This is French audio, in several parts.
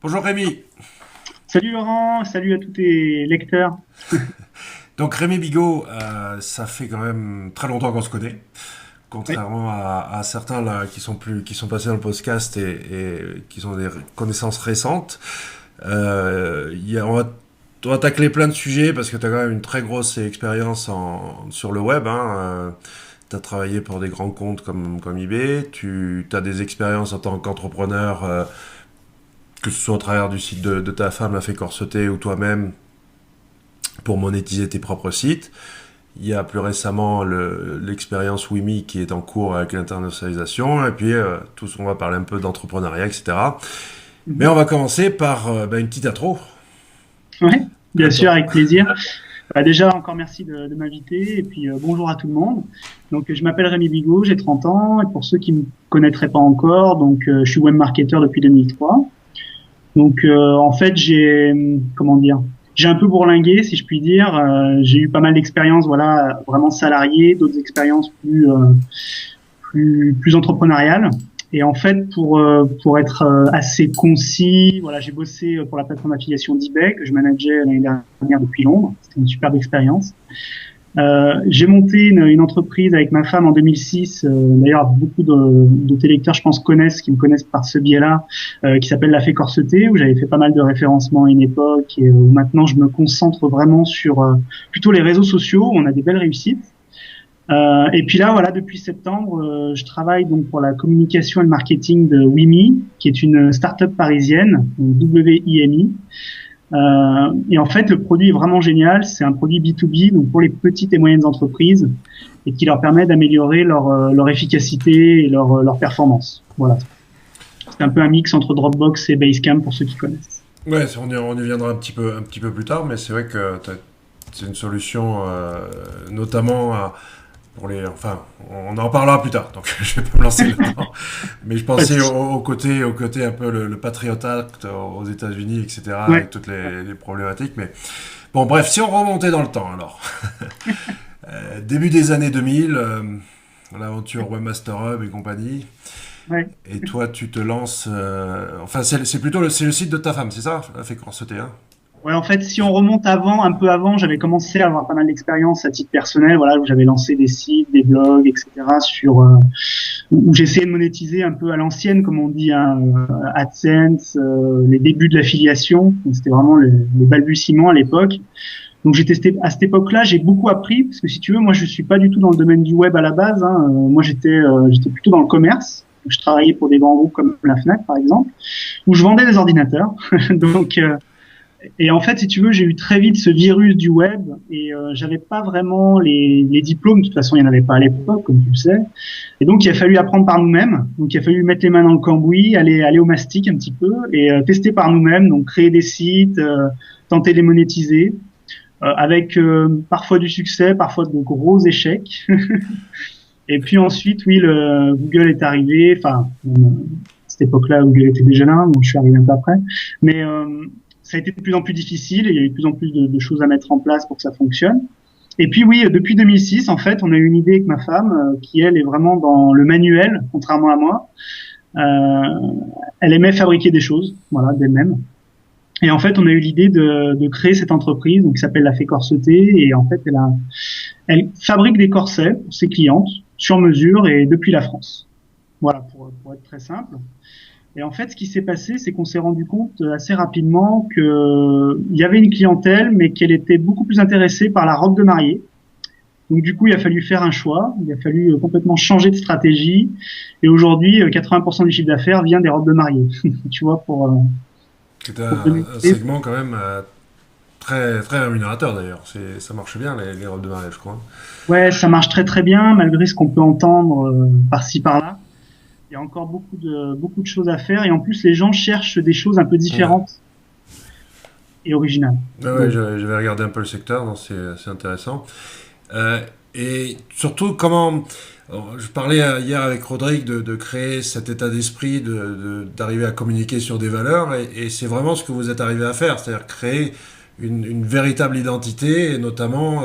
Bonjour Rémi. Salut Laurent, salut à tous tes lecteurs. Donc Rémi Bigot, ça fait quand même très longtemps qu'on se connaît, Oui, contrairement à certains là qui sont passés dans le podcast et qui sont des connaissances récentes. On va tacler plein de sujets parce que tu as quand même une très grosse expérience sur le web. Tu as travaillé pour des grands comptes comme eBay, tu as des expériences en tant qu'entrepreneur, que ce soit au travers du site de ta femme, La Fée Corsetée, ou toi-même pour monétiser tes propres sites. Il y a plus récemment l'expérience Wimi qui est en cours avec l'internationalisation. Et puis, on va parler un peu d'entrepreneuriat, etc. Mais on mhm. va commencer par une petite intro. Ouais, bien sûr, Attends. avec plaisir. Déjà, encore merci de m'inviter et puis bonjour à tout le monde. Donc, je m'appelle Rémi Bigot, j'ai 30 ans et pour ceux qui me connaîtraient pas encore, je suis webmarketeur depuis 2003. Donc, en fait, comment dire, j'ai un peu bourlingué, si je puis dire. J'ai eu pas mal d'expériences, voilà, vraiment salariées, d'autres expériences plus entrepreneuriales. Et en fait, pour être assez concis, voilà, j'ai bossé pour la plateforme d'affiliation d'eBay que je manageais l'année dernière depuis Londres. C'était une superbe expérience. J'ai monté une entreprise avec ma femme en 2006. D'ailleurs, beaucoup de tes lecteurs, je pense, qui me connaissent par ce biais-là, qui s'appelle La Fée Corsetée, où j'avais fait pas mal de référencement à une époque et où maintenant je me concentre vraiment sur plutôt les réseaux sociaux. Où on a des belles réussites. Et puis là, voilà, depuis septembre, je travaille donc pour la communication et le marketing de Wimi, qui est une start-up parisienne, WIMI. Et en fait, le produit est vraiment génial. C'est un produit B2B, donc pour les petites et moyennes entreprises, et qui leur permet d'améliorer leur efficacité et leur performance. Voilà. C'est un peu un mix entre Dropbox et Basecamp pour ceux qui connaissent. Ouais, on y viendra un petit peu plus tard, mais c'est vrai que c'est une solution, notamment enfin, on en parlera plus tard, donc je vais pas me lancer là-dedans. Mais je Pas de pensais souci. au côté un peu le Patriot Act aux États-Unis, etc., Ouais. avec toutes les problématiques. Mais bon, bref, si on remontait dans le temps, alors. Début des années 2000, l'aventure Webmaster Hub et compagnie. Ouais. Et toi, tu te lances. Enfin, c'est plutôt c'est le site de ta femme, c'est ça? La fait corseter, hein? Ouais, en fait, si on remonte avant, un peu avant, j'avais commencé à avoir pas mal d'expérience à titre personnel, voilà, où j'avais lancé des sites, des blogs, etc., où j'essayais de monétiser un peu à l'ancienne, comme on dit, hein, AdSense, les débuts de l'affiliation. Donc, c'était vraiment les balbutiements à l'époque. Donc, j'ai testé à cette époque-là, j'ai beaucoup appris, parce que si tu veux, moi, je suis pas du tout dans le domaine du web à la base, hein. Moi, j'étais plutôt dans le commerce. Donc, je travaillais pour des grands groupes comme la Fnac, par exemple, où je vendais des ordinateurs. Donc, et en fait, si tu veux, j'ai eu très vite ce virus du web et j'avais pas vraiment les diplômes. De toute façon, il y en avait pas à l'époque, comme tu le sais. Et donc, il a fallu apprendre par nous-mêmes. Donc, il a fallu mettre les mains dans le cambouis, aller au mastic un petit peu et tester par nous-mêmes. Donc, créer des sites, tenter de les monétiser, avec parfois du succès, parfois de gros échecs. Et puis ensuite, oui, le Google est arrivé. Enfin, à cette époque-là, Google était déjà là, donc je suis arrivé un peu après. Mais ça a été de plus en plus difficile et il y a eu de plus en plus de choses à mettre en place pour que ça fonctionne. Et puis oui, depuis 2006, en fait, on a eu une idée avec ma femme qui, elle, est vraiment dans le manuel, contrairement à moi. Euh, Elle aimait fabriquer des choses, voilà, d'elle-même. Et en fait, on a eu l'idée de créer cette entreprise donc, qui s'appelle La Fée Corsetée. Et en fait, elle fabrique des corsets pour ses clientes sur mesure et depuis la France. Voilà, pour être très simple. Et en fait, ce qui s'est passé, c'est qu'on s'est rendu compte assez rapidement que il y avait une clientèle, mais qu'elle était beaucoup plus intéressée par la robe de mariée. Donc du coup, il a fallu faire un choix, il a fallu complètement changer de stratégie. Et aujourd'hui, 80% du chiffre d'affaires vient des robes de mariée. Tu vois, C'est pour donner un une idée. segment quand même très, très rémunérateur d'ailleurs. Ça marche bien les robes de mariage, je crois. Ouais, ça marche très très bien, malgré ce qu'on peut entendre par-ci par-là. Il y a encore beaucoup de choses à faire. Et en plus, les gens cherchent des choses un peu Ouais. différentes et originales. Ouais, ouais, Donc, j'avais regardé un peu le secteur, donc c'est intéressant. Euh, et surtout, comment. Je parlais hier avec Rodrigue de créer cet état d'esprit, d'arriver à communiquer sur des valeurs, et c'est vraiment ce que vous êtes arrivé à faire, c'est-à-dire créer une véritable identité, et notamment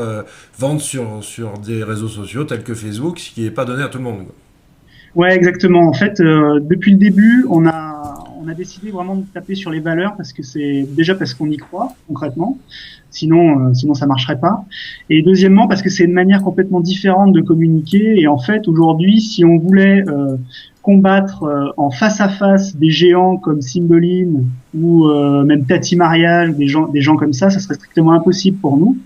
vendre sur des réseaux sociaux tels que Facebook, ce qui n'est pas donné à tout le monde, quoi. ouais, exactement. En fait, depuis le début, on a décidé vraiment de taper sur les valeurs parce que c'est déjà parce qu'on y croit concrètement. Sinon ça marcherait pas. Et deuxièmement parce que c'est une manière complètement différente de communiquer. Et en fait, aujourd'hui, si on voulait combattre en face à face des géants comme Cymbeline ou même Tati Mariage, des gens comme ça serait strictement impossible pour nous.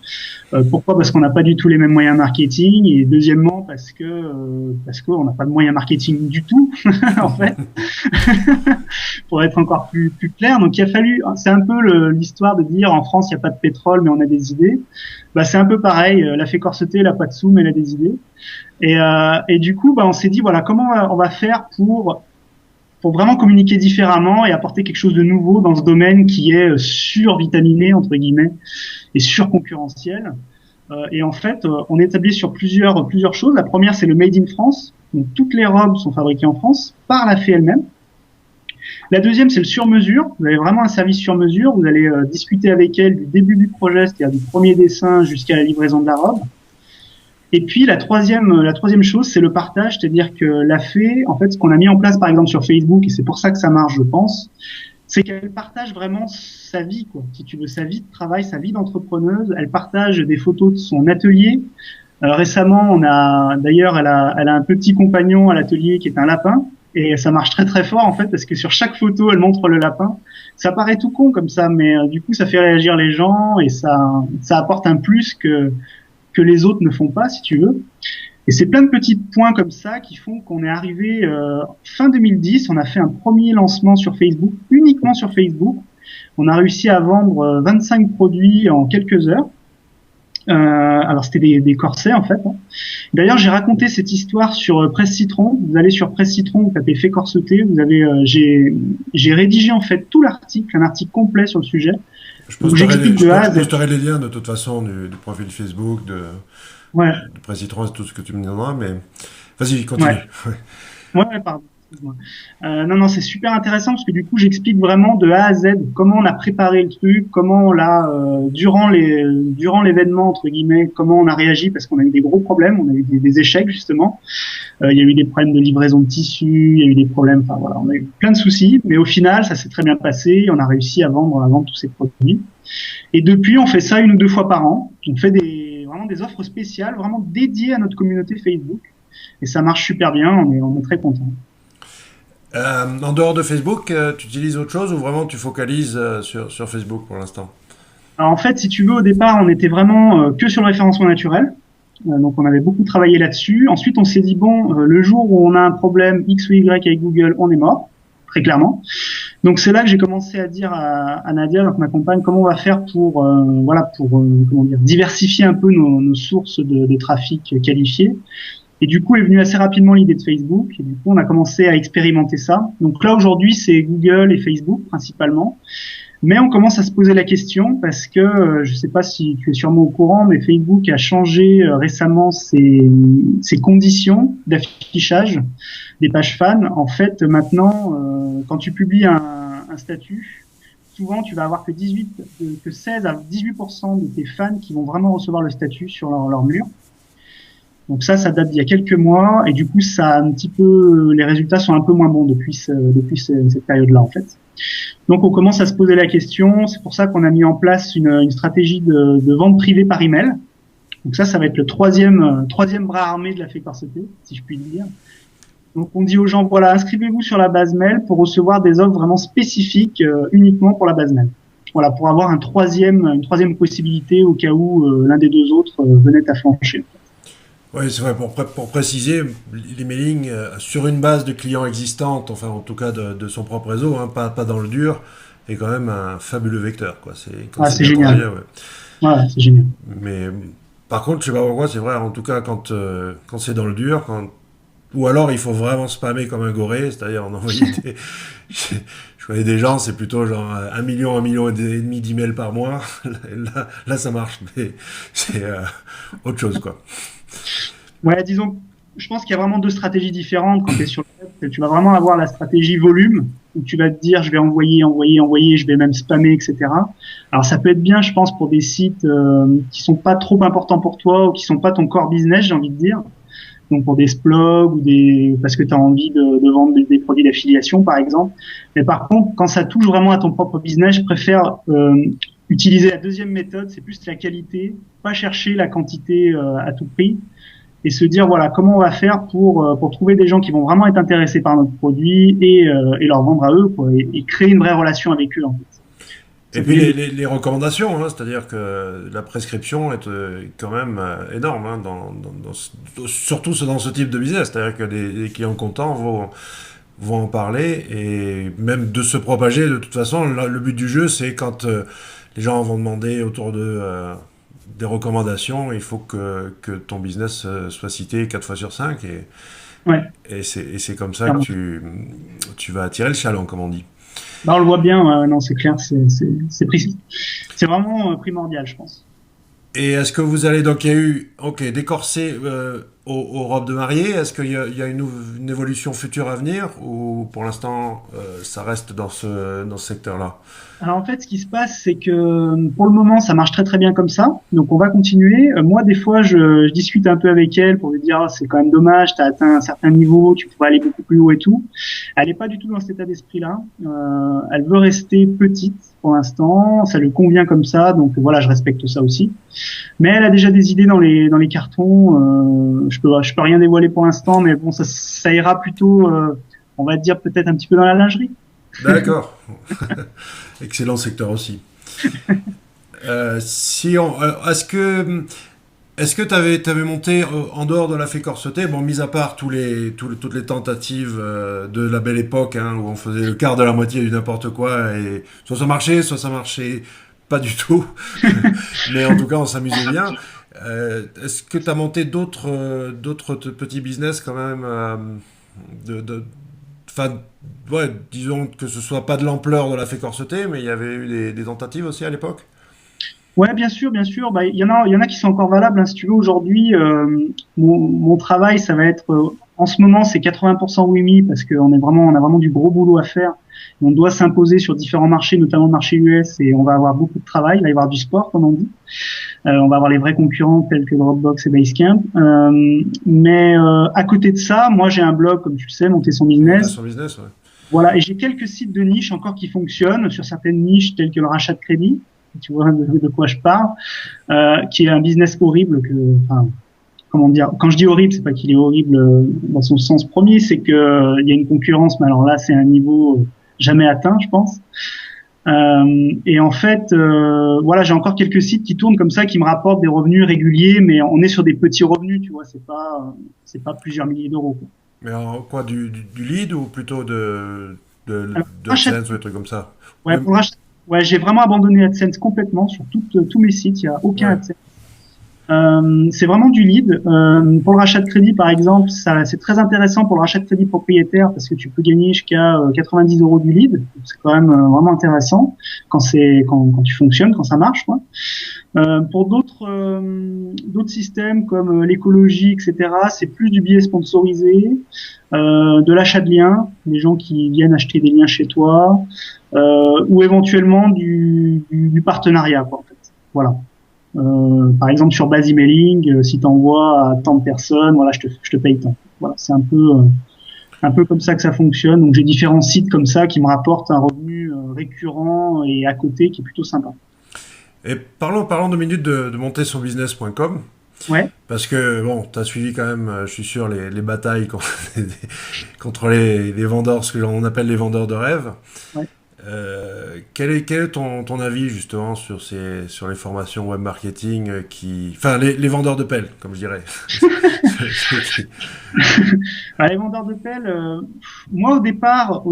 Pourquoi? Parce qu'on n'a pas du tout les mêmes moyens marketing, et deuxièmement parce qu'on n'a pas de moyens marketing du tout en fait. Pour être encore plus clair. Donc il a fallu, c'est un peu l'histoire de dire en France il n'y a pas de pétrole mais on a des idées. Bah c'est un peu pareil, la fée corsetée, elle a pas de sous mais elle a des idées. Et du coup on s'est dit voilà comment on va faire pour vraiment communiquer différemment et apporter quelque chose de nouveau dans ce domaine qui est survitaminé entre guillemets et surconcurrentiel. Et en fait, on est établi sur plusieurs choses. La première, c'est le Made in France. Donc toutes les robes sont fabriquées en France par la fée elle-même. La deuxième, c'est le sur-mesure. Vous avez vraiment un service sur-mesure. Vous allez discuter avec elle du début du projet, c'est-à-dire du premier dessin jusqu'à la livraison de la robe. Et puis la troisième chose, c'est le partage, c'est-à-dire que la fée, en fait, ce qu'on a mis en place par exemple sur Facebook, et c'est pour ça que ça marche, je pense, c'est qu'elle partage vraiment sa vie, quoi. Si tu veux, sa vie de travail, sa vie d'entrepreneuse. Elle partage des photos de son atelier. Récemment, d'ailleurs, elle a un petit compagnon à l'atelier qui est un lapin. Et ça marche très très fort en fait parce que sur chaque photo, elle montre le lapin. Ça paraît tout con comme ça, mais du coup, ça fait réagir les gens et ça apporte un plus que les autres ne font pas, si tu veux. Et c'est plein de petits points comme ça qui font qu'on est arrivé fin 2010. On a fait un premier lancement sur Facebook, uniquement sur Facebook. On a réussi à vendre 25 produits en quelques heures. Alors c'était des corsets en fait. D'ailleurs, j'ai raconté cette histoire sur Presse Citron. Vous allez sur Presse Citron, vous tapez fait corseter. Vous avez, j'ai rédigé en fait tout l'article, un article complet sur le sujet. Je posterai les liens de toute façon du profil Facebook de Presse Citron et tout ce que tu me donneras. Mais vas-y, continue. Ouais, pardon. Non, c'est super intéressant parce que du coup, j'explique vraiment de A à Z comment on a préparé le truc, comment on l'a durant l'événement entre guillemets, comment on a réagi parce qu'on a eu des gros problèmes, on a eu des échecs justement. Il y a eu des problèmes de livraison de tissus, il y a eu des problèmes, enfin voilà, on a eu plein de soucis, mais au final, ça s'est très bien passé. On a réussi à vendre tous ces produits. Et depuis, on fait ça 1 ou 2 fois par an. On fait vraiment des offres spéciales, vraiment dédiées à notre communauté Facebook. Et ça marche super bien. On est très contents. En dehors de Facebook, tu utilises autre chose ou vraiment tu focalises sur Facebook pour l'instant? Alors en fait, si tu veux, au départ, on était vraiment que sur le référencement naturel. Donc on avait beaucoup travaillé là-dessus. Ensuite, on s'est dit, bon, le jour où on a un problème X ou Y avec Google, on est mort, très clairement. Donc c'est là que j'ai commencé à dire à Nadia, donc ma compagne, comment on va faire pour diversifier un peu nos sources de trafic qualifié. Et du coup est venue assez rapidement l'idée de Facebook. Et du coup, on a commencé à expérimenter ça. Donc là, aujourd'hui, c'est Google et Facebook principalement. Mais on commence à se poser la question parce que, je sais pas si tu es sûrement au courant, mais Facebook a changé récemment ses conditions d'affichage des pages fans. En fait, maintenant, quand tu publies un statut, souvent tu vas avoir que 16 à 18% de tes fans qui vont vraiment recevoir le statut sur leur mur. Donc ça date d'il y a quelques mois et du coup les résultats sont un peu moins bons depuis cette période-là en fait. Donc on commence à se poser la question. C'est pour ça qu'on a mis en place une stratégie de vente privée par email. Donc ça va être le troisième bras armé de la fée corsetée, si je puis dire. Donc on dit aux gens voilà, inscrivez-vous sur la base mail pour recevoir des offres vraiment spécifiques uniquement pour la base mail. Voilà, pour avoir une troisième possibilité au cas où l'un des deux autres venait à flancher. Oui, c'est vrai, pour préciser, l'emailing sur une base de clients existantes, enfin en tout cas de son propre réseau, hein, pas dans le dur, est quand même un fabuleux vecteur, quoi. C'est génial. Ouais, c'est génial. Mais par contre, je sais pas pourquoi, c'est vrai, en tout cas quand c'est dans le dur, ou alors il faut vraiment spammer comme un goré, c'est-à-dire en envoyer je connais des gens, c'est plutôt genre 1 million et demi d'emails par mois. Là, ça marche, mais c'est autre chose, quoi. Ouais, disons, je pense qu'il y a vraiment deux stratégies différentes quand tu es sur le web. Tu vas vraiment avoir la stratégie volume, où tu vas te dire, je vais envoyer, je vais même spammer, etc. Alors, ça peut être bien, je pense, pour des sites qui sont pas trop importants pour toi ou qui sont pas ton core business, j'ai envie de dire. donc pour des splogs ou parce que tu as envie de vendre des produits d'affiliation par exemple. Mais par contre, quand ça touche vraiment à ton propre business, je préfère utiliser la deuxième méthode, c'est plus la qualité, pas chercher la quantité à tout prix et se dire voilà comment on va faire pour trouver des gens qui vont vraiment être intéressés par notre produit et leur vendre à eux quoi, et créer une vraie relation avec eux en fait. Et Ça puis fait- les recommandations, hein, c'est-à-dire que la prescription est quand même énorme, hein, surtout dans ce type de business. C'est-à-dire que les clients contents vont en parler et même de se propager. De toute façon, le but du jeu, c'est quand les gens vont demander autour de des recommandations, il faut que ton business soit cité 4 fois sur 5 ouais, et c'est comme ça que clairement. tu vas attirer le chaland, comme on dit. Bah, on le voit bien, non, c'est clair, c'est vraiment primordial, je pense. Et est-ce que vous allez, donc il y a eu, ok, des corsets aux robes de mariée, est-ce qu'il y a une évolution future à venir ou pour l'instant ça reste dans ce secteur-là? Alors en fait, ce qui se passe, c'est que pour le moment, ça marche très très bien comme ça. Donc on va continuer. Moi, des fois, je discute un peu avec elle pour lui dire, ah, c'est quand même dommage, tu as atteint un certain niveau, tu pourrais aller beaucoup plus haut et tout. Elle n'est pas du tout dans cet état d'esprit-là. Elle veut rester petite pour l'instant. Ça lui convient comme ça. Donc voilà, je respecte ça aussi. Mais elle a déjà des idées dans les cartons. Je peux rien dévoiler pour l'instant, mais bon, ça ira plutôt, on va dire peut-être un petit peu dans la lingerie. D'accord. Excellent secteur aussi. Si on, est-ce que t'avais monté en dehors de la fée corsetée, bon, mis à part toutes les tentatives de la belle époque, hein, où on faisait le quart de la moitié du n'importe quoi, et soit ça marchait pas du tout, mais en tout cas on s'amusait bien. Est-ce que tu as monté d'autres petits business quand même de, enfin, ouais, disons que ce soit pas de l'ampleur de la fée corsetée, mais il y avait eu des tentatives aussi à l'époque? Ouais, bien sûr, bien sûr. Bah, il y en a qui sont encore valables. Hein, si tu veux, aujourd'hui, mon travail, ça va être, en ce moment, c'est 80% Wimi parce on a vraiment du gros boulot à faire. On doit s'imposer sur différents marchés, notamment le marché US, et on va avoir beaucoup de travail. Il va y avoir du sport, comme on dit. On va avoir les vrais concurrents tels que Dropbox et Basecamp. Mais à côté de ça, moi, j'ai un blog, comme tu le sais, monter son Monter business. son business, ouais. Voilà, et j'ai quelques sites de niche encore qui fonctionnent sur certaines niches telles que le rachat de crédit. Tu vois de quoi je parle, qui est un business horrible enfin, comment dire, quand je dis horrible, c'est pas qu'il est horrible dans son sens premier, c'est que il y a une concurrence, mais alors là, c'est un niveau jamais atteint, je pense. Et en fait, voilà, j'ai encore quelques sites qui tournent comme ça, qui me rapportent des revenus réguliers, mais on est sur des petits revenus, tu vois, c'est pas plusieurs milliers d'euros, quoi. Mais en quoi, du lead ou plutôt Alors, de rachat, AdSense ou des trucs comme ça? ouais, Oui, pour le rachat, ouais, j'ai vraiment abandonné AdSense complètement sur tous mes sites, il y a aucun ouais. AdSense. C'est vraiment du lead. Pour le rachat de crédit, par exemple, ça, c'est très intéressant pour le rachat de crédit propriétaire parce que tu peux gagner jusqu'à 90 euros du lead. C'est quand même vraiment intéressant quand tu fonctionnes, quand ça marche, quoi. Pour d'autres systèmes comme l'écologie, etc., c'est plus du billet sponsorisé, de l'achat de liens, des gens qui viennent acheter des liens chez toi, ou éventuellement du partenariat, quoi, en fait. Voilà. Par exemple sur base emailing, si tu envoies à tant de personnes, voilà, je te paye tant. Voilà, c'est un peu comme ça que ça fonctionne. Donc j'ai différents sites comme ça qui me rapportent un revenu récurrent et à côté qui est plutôt sympa. Et parlons 2 minutes de monter son business.com. Ouais. Parce que, bon, tu as suivi quand même, je suis sûr, les batailles contre les vendeurs, ce que l'on appelle les vendeurs de rêve. Ouais. Quel est ton avis justement sur les formations web marketing enfin, les vendeurs de pelles, comme je dirais. Les vendeurs de pelles, moi au départ,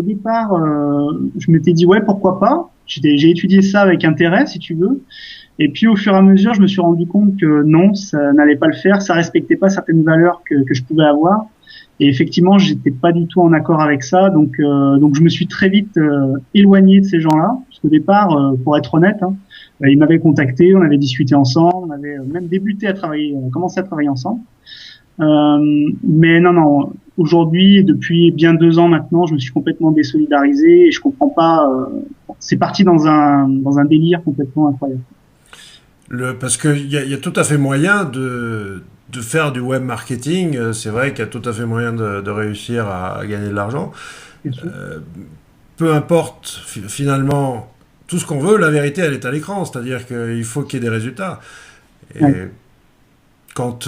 je m'étais dit ouais pourquoi pas. J'ai étudié ça avec intérêt si tu veux. Et puis au fur et à mesure, je me suis rendu compte que non, ça n'allait pas le faire, ça respectait pas certaines valeurs que je pouvais avoir. Et effectivement, j'étais pas du tout en accord avec ça, donc je me suis très vite éloigné de ces gens-là. Parce qu'au départ, pour être honnête, hein, ils m'avaient contacté, on avait discuté ensemble, on avait même débuté à travailler, on commençait à travailler ensemble. Mais non, non. Aujourd'hui, depuis bien 2 ans maintenant, je me suis complètement désolidarisé et je comprends pas. C'est parti dans un délire complètement incroyable. Parce qu'il y a tout à fait moyen de faire du web marketing, c'est vrai qu'il y a tout à fait moyen de réussir à gagner de l'argent. bien sûr. Euh, Peu importe finalement tout ce qu'on veut, la vérité elle est à l'écran, c'est-à-dire qu'il faut qu'il y ait des résultats. Et Ouais. quand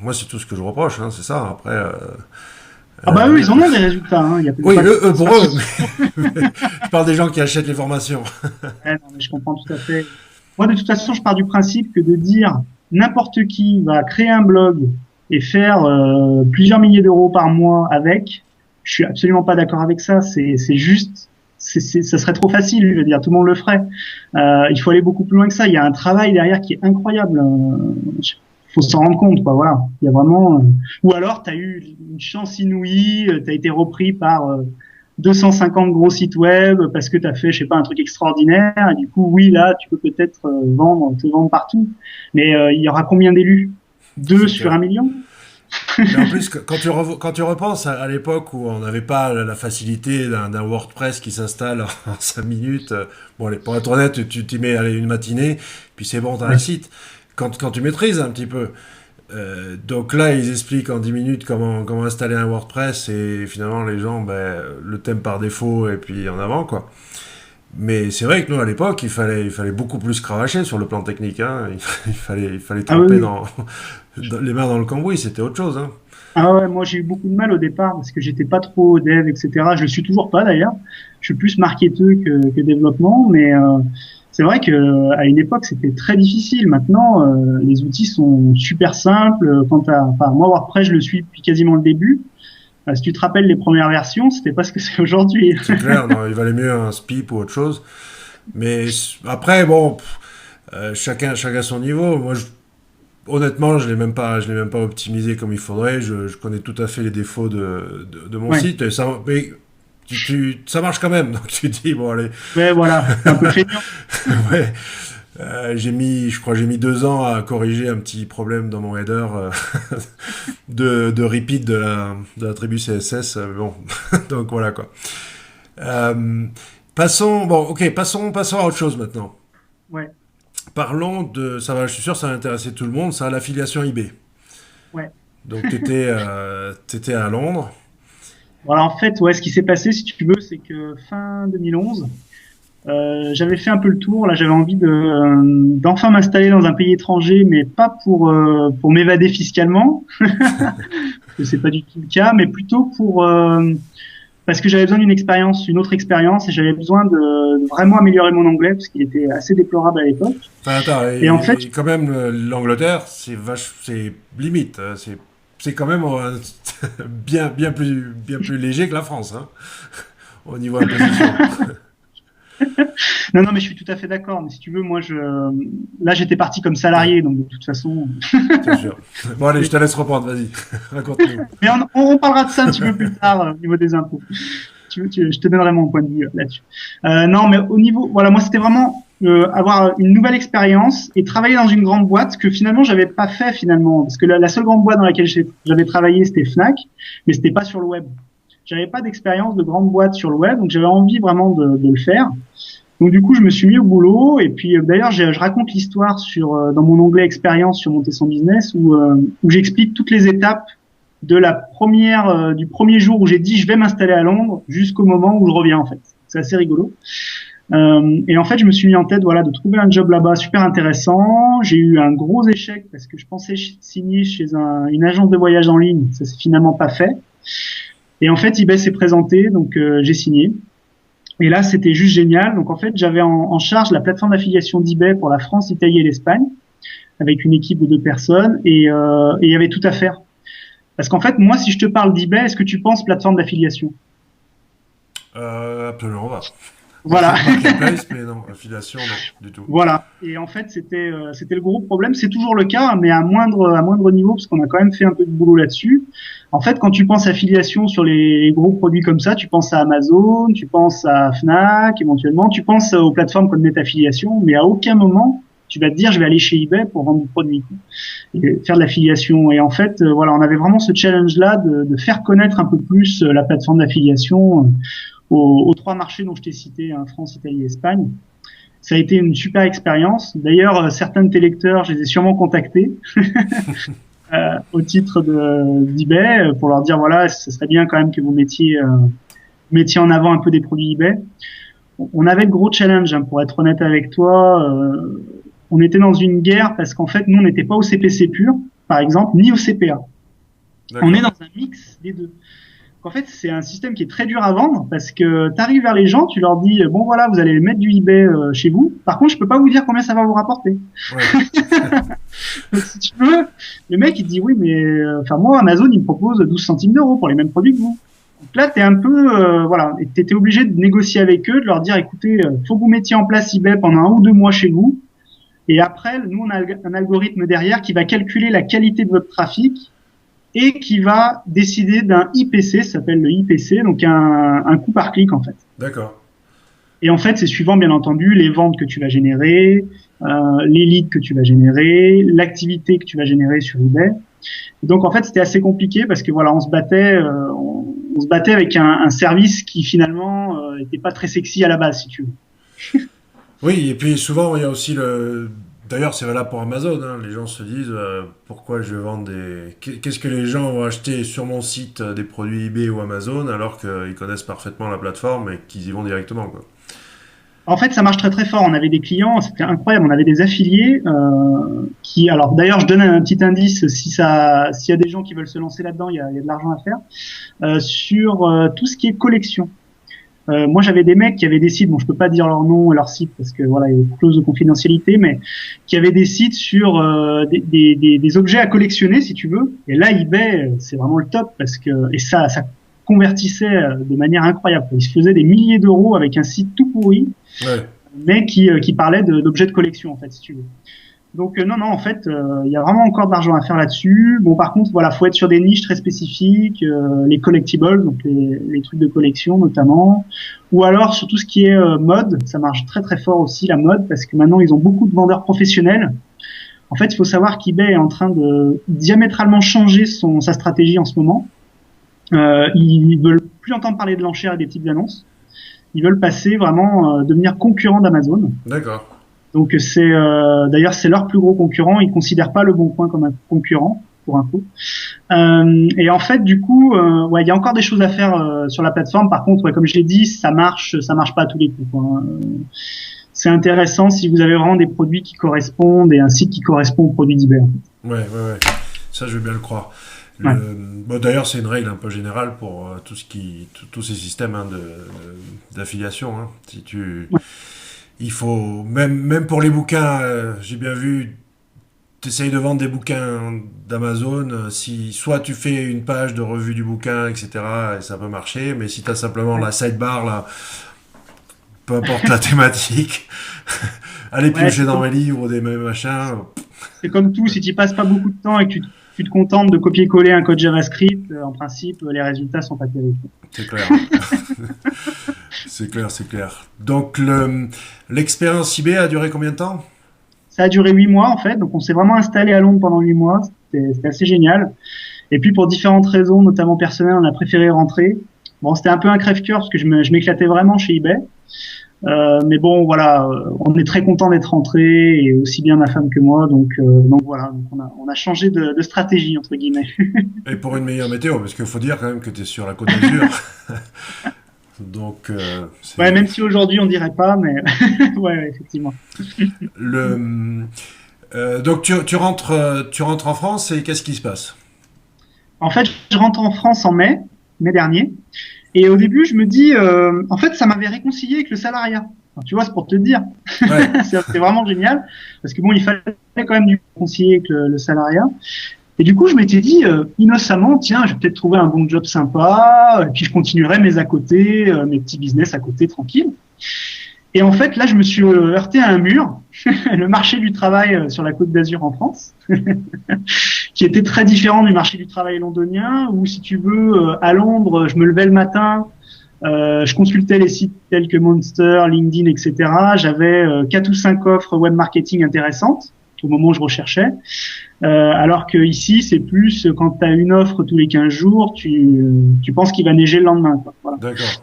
moi c'est tout ce que je reproche, hein, c'est ça. Après, Ah bah eux, oui, ils en ont des résultats, hein. Il y a oui, pas de... eux, pour eux, mais je parle des gens qui achètent les formations. Ouais, non, mais je comprends tout à fait. Moi, de toute façon, je pars du principe que de dire n'importe qui va créer un blog et faire plusieurs milliers d'euros par mois avec, je suis absolument pas d'accord avec ça. C'est juste, ça serait trop facile. Je veux dire, tout le monde le ferait. Il faut aller beaucoup plus loin que ça. Il y a un travail derrière qui est incroyable. Faut s'en rendre compte, quoi. Voilà. Il y a vraiment. Ou alors, tu as eu une chance inouïe. Tu as été repris par 250 gros sites web parce que tu as fait, je sais pas, un truc extraordinaire. Et du coup, oui, là, tu peux peut-être te vendre partout. Mais il y aura combien d'élus? Deux C'est sur clair. un million? Mais en plus, quand tu repenses à l'époque où on n'avait pas la facilité d'un WordPress qui s'installe en 5 minutes, bon, pour être honnête, tu t'y mets allez, une matinée, puis c'est bon, t'as un Ouais. site. Quand tu maîtrises un petit peu. Donc là, ils expliquent en 10 minutes comment installer un WordPress et finalement les gens, ben, le thème par défaut et puis en avant, quoi. Mais c'est vrai que nous, à l'époque, il fallait beaucoup plus cravacher sur le plan technique, hein. Il fallait Ah oui, tremper oui. les mains dans le cambouis, c'était autre chose, hein. Ah ouais, moi j'ai eu beaucoup de mal au départ parce que j'étais pas trop dev, etc. Je le suis toujours pas d'ailleurs. Je suis plus marketeur que développement, mais c'est vrai que à une époque c'était très difficile. Maintenant, les outils sont super simples. Enfin, moi WordPress je le suis depuis quasiment le début. Si tu te rappelles les premières versions, c'était pas ce que c'est aujourd'hui. C'est clair, non, il valait mieux un SPIP ou autre chose. Mais après, bon, chacun son niveau. Moi, honnêtement, je l'ai même pas optimisé comme il faudrait. Je connais tout à fait les défauts de mon Ouais, site. Et ça, mais ça marche quand même. Donc tu te dis, bon, allez, ouais, voilà, c'est un peu feignant. ouais. Je crois, j'ai mis 2 ans à corriger un petit problème dans mon header de repeat de la tribu CSS. Bon, donc voilà quoi. Euh, passons à autre chose maintenant. Ouais, Parlons de, ça va, je suis sûr, que ça va intéresser tout le monde, ça, l'affiliation eBay. ouais. Donc, t'étais à Londres. Voilà, en fait, ouais, ce qui s'est passé, si tu veux, c'est que fin 2011. J'avais fait un peu le tour. Là, j'avais envie d'enfin m'installer dans un pays étranger, mais pas pour m'évader fiscalement, parce que c'est pas du tout le cas, mais plutôt pour parce que j'avais besoin d'une expérience, une autre expérience, et j'avais besoin de vraiment améliorer mon anglais parce qu'il était assez déplorable à l'époque. Enfin, attends, Et en fait, et quand même, l'Angleterre, c'est limite. C'est quand même bien plus léger que la France, hein, au niveau imposition. non, non, mais je suis tout à fait d'accord. Mais si tu veux, là, j'étais parti comme Ouais, salarié, donc de toute façon. c'est sûr. Bon, allez, je te laisse reprendre, vas-y. Raconte-nous. Mais on parlera de ça un petit peu plus tard au niveau des impôts. Je te donnerai mon point de vue là-dessus. Non, mais au niveau, voilà, moi c'était vraiment avoir une nouvelle expérience et travailler dans une grande boîte que finalement j'avais pas fait finalement, parce que la seule grande boîte dans laquelle j'avais travaillé c'était Fnac, mais c'était pas sur le web. J'avais pas d'expérience de grande boîte sur le web, donc j'avais envie vraiment de le faire. Donc du coup, je me suis mis au boulot et puis d'ailleurs, je raconte l'histoire dans mon onglet expérience sur mon Tesson Business où j'explique toutes les étapes de du premier jour où j'ai dit je vais m'installer à Londres jusqu'au moment où je reviens en fait. C'est assez rigolo. Et en fait, je me suis mis en tête voilà de trouver un job là-bas super intéressant. J'ai eu un gros échec parce que je pensais signer chez une agence de voyage en ligne. Ça s'est finalement pas fait. Et en fait, eBay s'est présenté, donc j'ai signé. Et là, c'était juste génial. Donc en fait, j'avais en charge la plateforme d'affiliation d'eBay pour la France, l'Italie et l'Espagne, avec une équipe de 2 personnes, et il y avait tout à faire. Parce qu'en fait, moi, si je te parle d'eBay, est-ce que tu penses plateforme d'affiliation? Absolument pas. Moi, je Voilà, sais marketplace, mais non, affiliation, non, du tout. voilà. Et en fait, c'était le gros problème. C'est toujours le cas, mais à moindre niveau, parce qu'on a quand même fait un peu de boulot là-dessus. En fait, quand tu penses affiliation sur les gros produits comme ça, tu penses à Amazon, tu penses à Fnac, éventuellement, tu penses aux plateformes comme NetAffiliation, mais à aucun moment tu vas te dire je vais aller chez eBay pour vendre du produit et faire de l'affiliation. Et en fait, voilà, on avait vraiment ce challenge-là de faire connaître un peu plus la plateforme d'affiliation aux 3 marchés dont je t'ai cité, hein, France, Italie, Espagne. Ça a été une super expérience. D'ailleurs, certains de tes lecteurs, je les ai sûrement contactés au titre d'eBay pour leur dire voilà, ce serait bien quand même que vous mettiez en avant un peu des produits eBay. On avait de gros challenges, hein, pour être honnête avec toi. On était dans une guerre parce qu'en fait, nous, on n'était pas au CPC pur, par exemple, ni au CPA. On est D'accord. dans un mix des deux. En fait, c'est un système qui est très dur à vendre parce que tu arrives vers les gens, tu leur dis bon voilà, vous allez mettre du eBay chez vous. Par contre, je peux pas vous dire combien ça va vous rapporter. Ouais. Donc, si tu veux, le mec il te dit oui, mais enfin moi Amazon il me propose 12 centimes d'euros pour les mêmes produits que vous. Donc là, t'es un peu voilà, et t'étais obligé de négocier avec eux, de leur dire écoutez, faut que vous mettiez en place eBay pendant 1 ou 2 mois chez vous. Et après, nous on a un algorithme derrière qui va calculer la qualité de votre trafic et qui va décider d'un IPC, ça s'appelle le IPC, donc un coût par clic en fait. D'accord. Et en fait, c'est suivant bien entendu les ventes que tu vas générer, les leads que tu vas générer, l'activité que tu vas générer sur eBay. Et donc en fait, c'était assez compliqué parce que voilà, on se battait avec un service qui finalement était pas très sexy à la base, si tu veux. Oui, et puis souvent, il y a aussi le... D'ailleurs, c'est valable pour Amazon, hein. Les gens se disent pourquoi je vais vendre des... Qu'est-ce que les gens vont acheter sur mon site des produits eBay ou Amazon alors qu'ils connaissent parfaitement la plateforme et qu'ils y vont directement, quoi. En fait, ça marche très très fort. On avait des clients, c'était incroyable. On avait des affiliés qui, alors d'ailleurs, je donne un petit indice s'il y a des gens qui veulent se lancer là-dedans, il y a de l'argent à faire sur tout ce qui est collection. Moi, j'avais des mecs qui avaient des sites, bon, je peux pas dire leur nom et leur site parce que voilà, il y a une clause de confidentialité, mais qui avaient des sites sur des objets à collectionner, si tu veux. Et là, eBay, c'est vraiment le top parce que et ça convertissait de manière incroyable. Ils se faisaient des milliers d'euros avec un site tout pourri, Ouais. mais qui parlait d'objets de collection, en fait, si tu veux. Donc non, en fait, il y a vraiment encore de l'argent à faire là-dessus. Bon, par contre, voilà, faut être sur des niches très spécifiques, les collectibles, donc les trucs de collection notamment, ou alors sur tout ce qui est mode, ça marche très très fort aussi la mode, parce que maintenant ils ont beaucoup de vendeurs professionnels. En fait, il faut savoir qu'eBay est en train de diamétralement changer sa stratégie en ce moment. Ils veulent plus entendre parler de l'enchère et des petites annonces. Ils veulent passer vraiment devenir concurrents d'Amazon. D'accord. Donc d'ailleurs c'est leur plus gros concurrent. Ils considèrent pas Le Bon Coin comme un concurrent pour info. Et en fait du coup ouais il y a encore des choses à faire sur la plateforme. Par contre ouais, comme je l'ai dit ça marche pas à tous les coups, quoi. C'est intéressant si vous avez vraiment des produits qui correspondent et un site qui correspond aux produits d'eBay. Ouais, ouais, ouais. Ça, je veux bien le croire. Ouais. Bon, d'ailleurs, c'est une règle un peu générale pour tous ces systèmes, hein, d'affiliation, hein. Si tu, Ouais. il faut, même pour les bouquins, j'ai bien vu, tu essayes de vendre des bouquins d'Amazon, si soit tu fais une page de revue du bouquin, etc., et ça peut marcher, mais si tu as simplement la sidebar, là, peu importe la thématique, aller Ouais, piocher dans mes livres ou des mêmes machins. c'est comme tout. Si tu passes pas beaucoup de temps et que tu te contentes de copier-coller un code JavaScript, en principe les résultats sont pas terribles. C'est clair. C'est clair, c'est clair. Donc, l'expérience eBay a duré combien de temps? Ça a duré 8 mois en fait, donc on s'est vraiment installé à Londres pendant 8 mois. C'était assez génial. Et puis pour différentes raisons, notamment personnelles, on a préféré rentrer. Bon, c'était un peu un crève-cœur parce que je m'éclatais vraiment chez eBay. Mais bon, voilà, on est très content d'être rentré et aussi bien ma femme que moi. Donc voilà, donc on a changé de stratégie entre guillemets. Et pour une meilleure météo, parce qu'il faut dire quand même que tu es sur la côte d'Azur. Donc, Ouais, c'est même si aujourd'hui on dirait pas, mais ouais, effectivement. donc tu rentres en France et qu'est-ce qui se passe? En fait, je rentre en France en mai dernier. Et au début, je me dis, en fait, ça m'avait réconcilié avec le salariat. Alors, tu vois, c'est pour te dire. Ouais, C'est vraiment génial. Parce que bon, il fallait quand même du réconcilier avec le salariat. Et du coup, je m'étais dit, innocemment, tiens, je vais peut-être trouver un bon job sympa. Et puis, je continuerai mes à côté, mes petits business à côté, tranquille. Et en fait, là, je me suis heurté à un mur. Le marché du travail sur la Côte d'Azur en France, qui était très différent du marché du travail londonien, où, si tu veux, à Londres, je me levais le matin, je consultais les sites tels que Monster, LinkedIn, etc. J'avais 4 ou 5 offres web marketing intéressantes au moment où je recherchais. Alors que ici, c'est plus quand tu as une offre tous les 15 jours, tu penses qu'il va neiger le lendemain, quoi. Voilà. d'accord.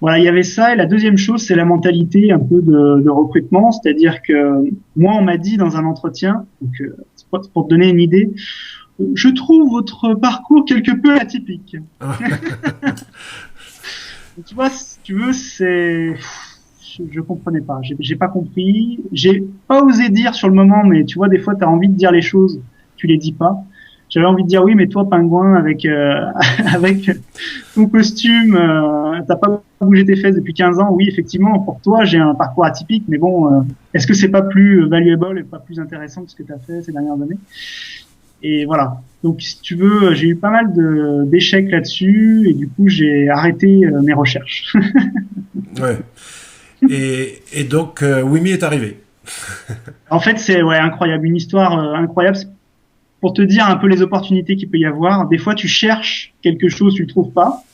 Voilà, il y avait ça. Et la deuxième chose, c'est la mentalité un peu de recrutement. C'est-à-dire que moi, on m'a dit dans un entretien, donc, pour te donner une idée, je trouve votre parcours quelque peu atypique. Tu vois, si tu veux, je comprenais pas. J'ai pas compris. J'ai pas osé dire sur le moment, mais tu vois, des fois, tu as envie de dire les choses, tu les dis pas. J'avais envie de dire oui, mais toi, pingouin, avec avec ton costume, t'as pas bougé tes fesses depuis 15 ans. Oui, effectivement, pour toi, j'ai un parcours atypique, mais bon, est-ce que c'est pas plus valuable et pas plus intéressant que ce que tu as fait ces dernières années? Et voilà. Donc, si tu veux, j'ai eu pas mal d'échecs là-dessus, et du coup, j'ai arrêté mes recherches. Ouais. Et donc, Wimi est arrivé. En fait, c'est ouais incroyable, une histoire incroyable. Pour te dire un peu les opportunités qu'il peut y avoir. Des fois, tu cherches quelque chose, tu le trouves pas.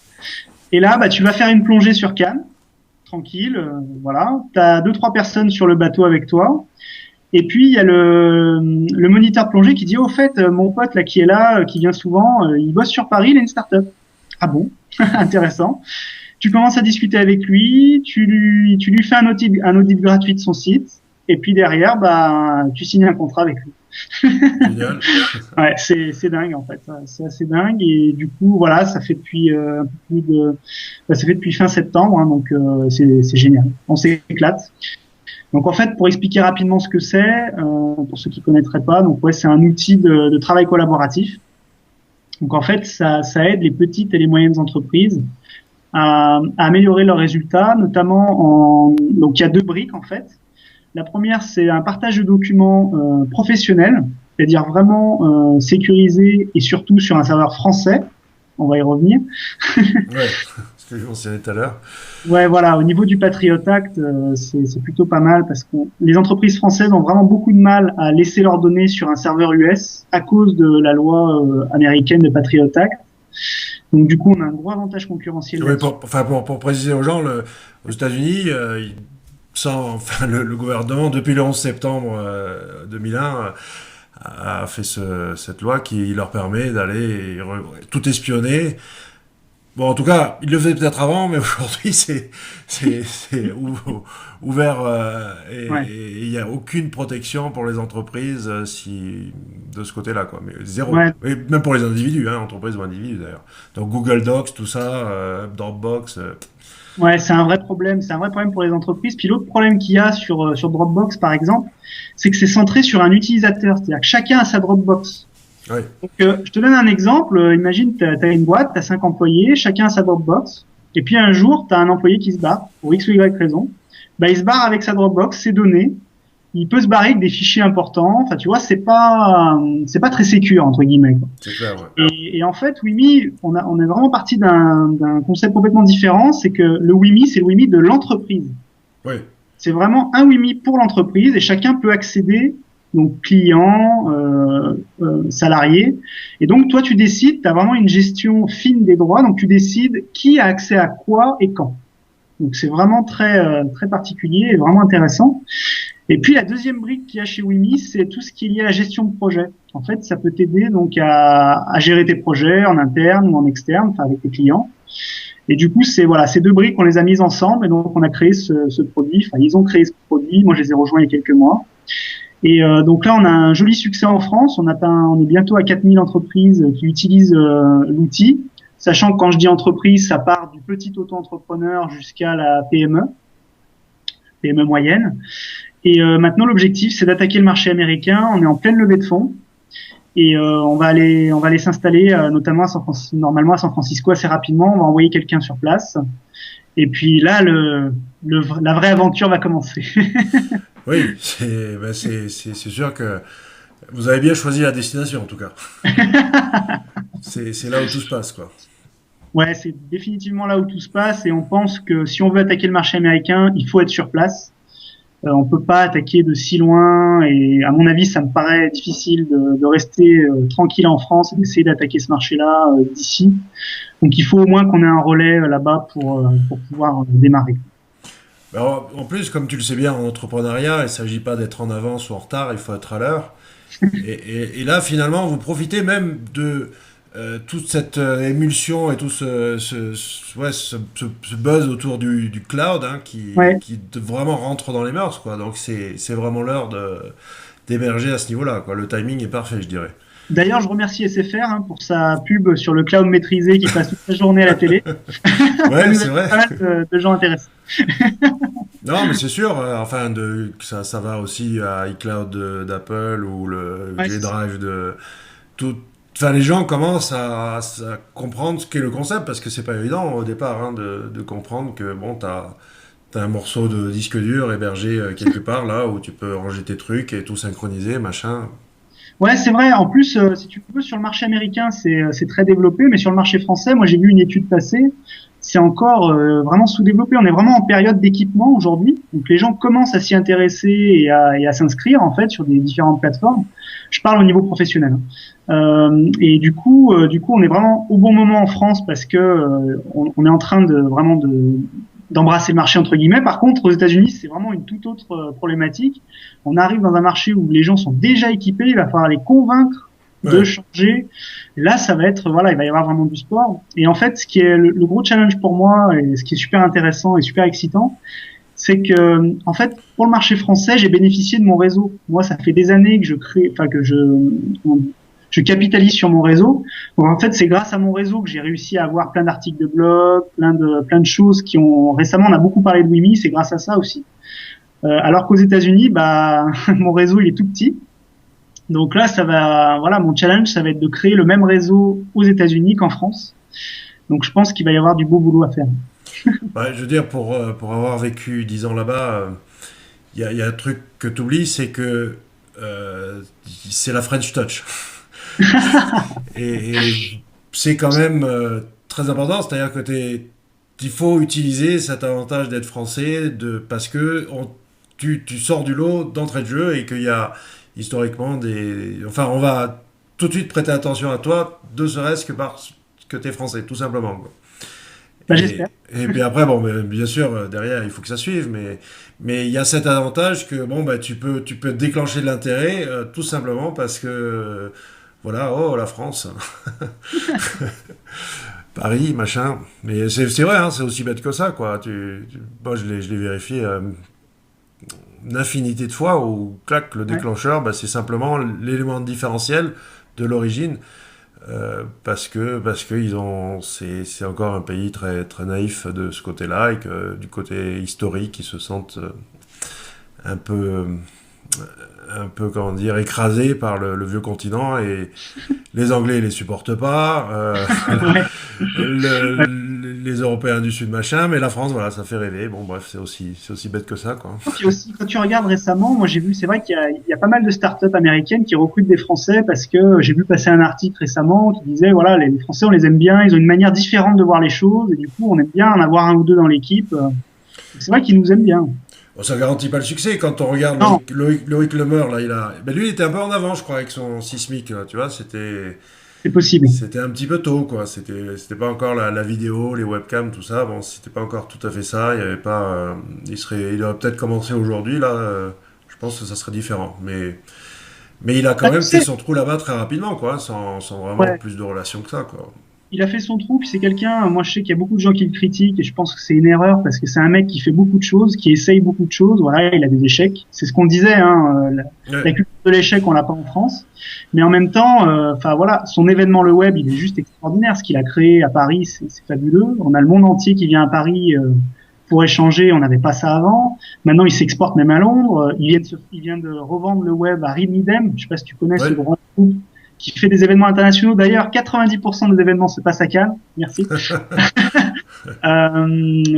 Et là, bah, tu vas faire une plongée sur Cannes, tranquille, voilà. T'as deux, trois personnes sur le bateau avec toi. Et puis, il y a le moniteur de plongée qui dit, au fait, mon pote là qui est là, qui vient souvent, il bosse sur Paris, il a une start-up. Ah bon? Intéressant. Tu commences à discuter avec lui, tu lui fais un audit gratuit de son site. Et puis derrière, bah, tu signes un contrat avec lui. Génial. Ouais, c'est dingue en fait, c'est assez dingue et du coup voilà, ça fait depuis un peu plus de, bah, ça fait depuis fin septembre, hein, donc c'est génial, on s'éclate. Donc en fait, pour expliquer rapidement ce que c'est, pour ceux qui connaîtraient pas, donc ouais, c'est un outil de travail collaboratif. Donc en fait, ça aide les petites et les moyennes entreprises à améliorer leurs résultats, notamment en, donc il y a deux briques en fait. La première, c'est un partage de documents professionnels, c'est-à-dire vraiment sécurisé et surtout sur un serveur français. On va y revenir. Ouais, ce que je mentionnais tout à l'heure. Ouais, voilà. Au niveau du Patriot Act, c'est plutôt pas mal parce que les entreprises françaises ont vraiment beaucoup de mal à laisser leurs données sur un serveur US à cause de la loi américaine de Patriot Act. Donc du coup, on a un gros avantage concurrentiel Oui, là-dessus. pour préciser aux gens, aux États-Unis, enfin, le gouvernement, depuis le 11 septembre 2001, a fait cette loi qui leur permet d'aller tout espionner. Bon, en tout cas, il le faisait peut-être avant, mais aujourd'hui, c'est ouvert Ouais. et il n'y a aucune protection pour les entreprises de ce côté-là, quoi. Mais zéro. Ouais, Et même pour les individus, hein, entreprises ou individus d'ailleurs. Donc Google Docs, tout ça, Dropbox. ouais, c'est un vrai problème. C'est un vrai problème pour les entreprises. Puis l'autre problème qu'il y a sur Dropbox, par exemple, c'est que c'est centré sur un utilisateur. C'est-à-dire que chacun a sa Dropbox. Ouais, Donc, je te donne un exemple. Imagine, tu as une boîte, tu as 5 employés, chacun a sa Dropbox. Et puis un jour, tu as un employé qui se barre, pour X ou Y raison. Bah, il se barre avec sa Dropbox, ses données. Il peut se barrer avec des fichiers importants. Enfin, tu vois, c'est pas très sécure, entre guillemets, quoi. c'est clair, ouais. Et en fait, Wimi, on est vraiment parti d'un concept complètement différent. C'est que le Wimi, c'est le Wimi de l'entreprise. Ouais, C'est vraiment un Wimi pour l'entreprise et chacun peut accéder, donc client, salarié. Et donc toi, tu décides, tu as vraiment une gestion fine des droits, donc tu décides qui a accès à quoi et quand. Donc c'est vraiment très particulier et vraiment intéressant. Et puis la deuxième brique qu'il y a chez Wimi, c'est tout ce qui est lié à la gestion de projet. En fait, ça peut t'aider donc à gérer tes projets en interne ou en externe, enfin avec tes clients. Et du coup, c'est voilà, ces deux briques, on les a mises ensemble et donc on a créé ce produit. Enfin, ils ont créé ce produit. Moi, je les ai rejoints il y a quelques mois. Et donc là, on a un joli succès en France. On est bientôt à 4000 entreprises qui utilisent l'outil. Sachant que quand je dis entreprise, ça part du petit auto-entrepreneur jusqu'à la PME moyenne. Et maintenant, l'objectif, c'est d'attaquer le marché américain. On est en pleine levée de fonds. Et on va aller s'installer notamment à normalement à San Francisco assez rapidement. On va envoyer quelqu'un sur place. Et puis là, la vraie aventure va commencer. oui, c'est sûr que vous avez bien choisi la destination en tout cas. C'est là où tout se passe, quoi. Ouais, c'est définitivement là où tout se passe. Et on pense que si on veut attaquer le marché américain, il faut être sur place. On peut pas attaquer de si loin. Et à mon avis, ça me paraît difficile de rester tranquille en France et d'essayer d'attaquer ce marché-là d'ici. Donc il faut au moins qu'on ait un relais là-bas pour pouvoir démarrer. Alors, en plus, comme tu le sais bien, en entrepreneuriat, il ne s'agit pas d'être en avance ou en retard, il faut être à l'heure. Et là, finalement, vous profitez même toute cette émulsion et tout ouais, ce buzz autour du cloud hein, Ouais. vraiment rentre dans les mœurs, quoi. Donc c'est vraiment l'heure d'émerger à ce niveau-là, quoi. Le timing est parfait, je dirais. D'ailleurs, je remercie SFR hein, pour sa pub sur le cloud maîtrisé qui passe toute la journée à la télé. Ça Ouais, nous a c'est fait vrai. pas mal de gens intéressés. Non, mais c'est sûr, enfin, ça va aussi à iCloud d'Apple ou le Ouais, G c'est ça. Drive de tout. Enfin, les gens commencent à comprendre ce qu'est le concept parce que c'est pas évident au départ hein, de comprendre que bon, t'as un morceau de disque dur hébergé quelque part là où tu peux ranger tes trucs et tout synchroniser, machin. Ouais, c'est vrai. En plus, si tu veux, sur le marché américain, c'est très développé, mais sur le marché français, moi j'ai vu une étude passer, c'est encore vraiment sous-développé. On est vraiment en période d'équipement aujourd'hui, donc les gens commencent à s'y intéresser et à s'inscrire en fait sur des différentes plateformes. Je parle au niveau professionnel. Hein. Et du coup, on est vraiment au bon moment en France parce que on est en train de vraiment d'embrasser le marché entre guillemets. Par contre, aux États-Unis, c'est vraiment une toute autre problématique. On arrive dans un marché où les gens sont déjà équipés, il va falloir les convaincre de Ouais, changer. Là, ça va être, voilà, il va y avoir vraiment du sport. Et en fait, ce qui est le gros challenge pour moi et ce qui est super intéressant et super excitant, c'est que, en fait, pour le marché français, j'ai bénéficié de mon réseau. Moi, ça fait des années que je crée, enfin, que je capitalise sur mon réseau. Donc, en fait, c'est grâce à mon réseau que j'ai réussi à avoir plein d'articles de blog, plein de choses qui ont, récemment, on a beaucoup parlé de Wimi, c'est grâce à ça aussi. Alors qu'aux États-Unis, bah, mon réseau il est tout petit. Donc là, voilà, mon challenge, ça va être de créer le même réseau aux États-Unis qu'en France. Donc je pense qu'il va y avoir du beau boulot à faire. bah, je veux dire pour avoir vécu 10 ans là-bas, il y a un truc que tu oublies, c'est que c'est la French Touch. Et c'est quand même très important, c'est-à-dire que il faut utiliser cet avantage d'être français parce que tu sors du lot d'entrée de jeu et qu'il y a historiquement des... Enfin, on va tout de suite prêter attention à toi, de serait-ce que parce que tu es français, tout simplement, quoi. Bah, j'espère. Et puis après, bon, mais bien sûr, derrière, il faut que ça suive, mais il y a cet avantage que bon, bah, tu peux déclencher de l'intérêt tout simplement parce que, voilà, oh, la France. Paris, machin. Mais c'est vrai, hein, c'est aussi bête que ça, quoi. Moi, je l'ai vérifié une infinité de fois où, clac, le Ouais. déclencheur, bah, c'est simplement l'élément différentiel de l'origine. Parce que c'est encore un pays très, très naïf de ce côté-là et que du côté historique, ils se sentent un peu, un peu, comment dire, écrasés par le vieux continent et les Anglais les supportent pas. Ouais. Ouais. Les Européens du Sud, machin, mais la France, voilà, ça fait rêver. Bon, bref, c'est aussi bête que ça, quoi. Puis aussi, quand tu regardes récemment, moi j'ai vu, c'est vrai qu'il y a pas mal de startups américaines qui recrutent des Français parce que j'ai vu passer un article récemment qui disait, voilà, les Français on les aime bien, ils ont une manière différente de voir les choses et du coup on aime bien en avoir un ou deux dans l'équipe. C'est vrai qu'ils nous aiment bien. Bon, ça garantit pas le succès. Quand on regarde Non, Loïc Lemer, là, ben lui, il était un peu en avant, je crois, avec son sismique, là, tu vois, c'est possible. c'était un petit peu tôt, quoi. C'était pas encore la vidéo, les webcams, tout ça. Bon, c'était pas encore tout à fait ça. Il y avait pas, il aurait peut-être commencé aujourd'hui, là. Je pense que ça serait différent. Mais il a quand Bah, tu même fait sais, son trou là-bas très rapidement, quoi, sans vraiment ouais. plus de relations que ça, quoi. Il a fait son trou, puis c'est quelqu'un, moi je sais qu'il y a beaucoup de gens qui le critiquent et je pense que c'est une erreur parce que c'est un mec qui fait beaucoup de choses, qui essaye beaucoup de choses, voilà, il a des échecs. C'est ce qu'on disait, hein, la Ouais. culture de l'échec, on l'a pas en France. Mais en même temps, enfin voilà, son événement le web, il est juste extraordinaire. Ce qu'il a créé à Paris, c'est fabuleux. On a le monde entier qui vient à Paris pour échanger, on n'avait pas ça avant. Maintenant, il s'exporte même à Londres. Il vient de revendre le web à Reed Needham. Je sais pas si tu connais ce Ouais. grand groupe qui fait des événements internationaux. D'ailleurs, 90% des événements se passent à Cannes. Merci.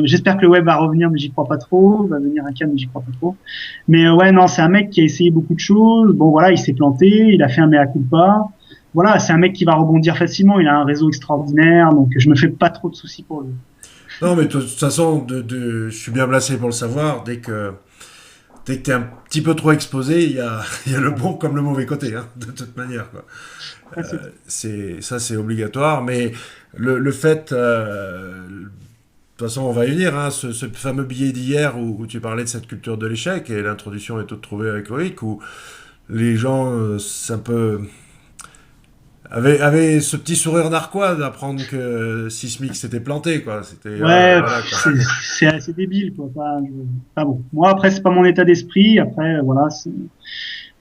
J'espère que le web va revenir, mais j'y crois pas trop. Va venir à Cannes, mais j'y crois pas trop. Mais ouais, non, c'est un mec qui a essayé beaucoup de choses. Bon, voilà, il s'est planté, il a fait un mea culpa. Voilà, c'est un mec qui va rebondir facilement. Il a un réseau extraordinaire, donc je me fais pas trop de soucis pour lui. Non, mais de toute façon, je suis bien placé pour le savoir. Dès que t'es un petit peu trop exposé, il y a le bon comme le mauvais côté, hein, de toute manière, quoi. Ça, c'est C'est obligatoire, mais le fait, de toute façon, on va y venir, hein, ce fameux billet d'hier où tu parlais de cette culture de l'échec et l'introduction est toute trouvée avec Loïc, où les gens, c'est un peu avait ce petit sourire narquois d'apprendre que Sismic s'était planté, quoi. C'était, Ouais, voilà, quoi. c'est assez débile, quoi. Enfin, bon. Moi, après, c'est pas mon état d'esprit. Après, voilà.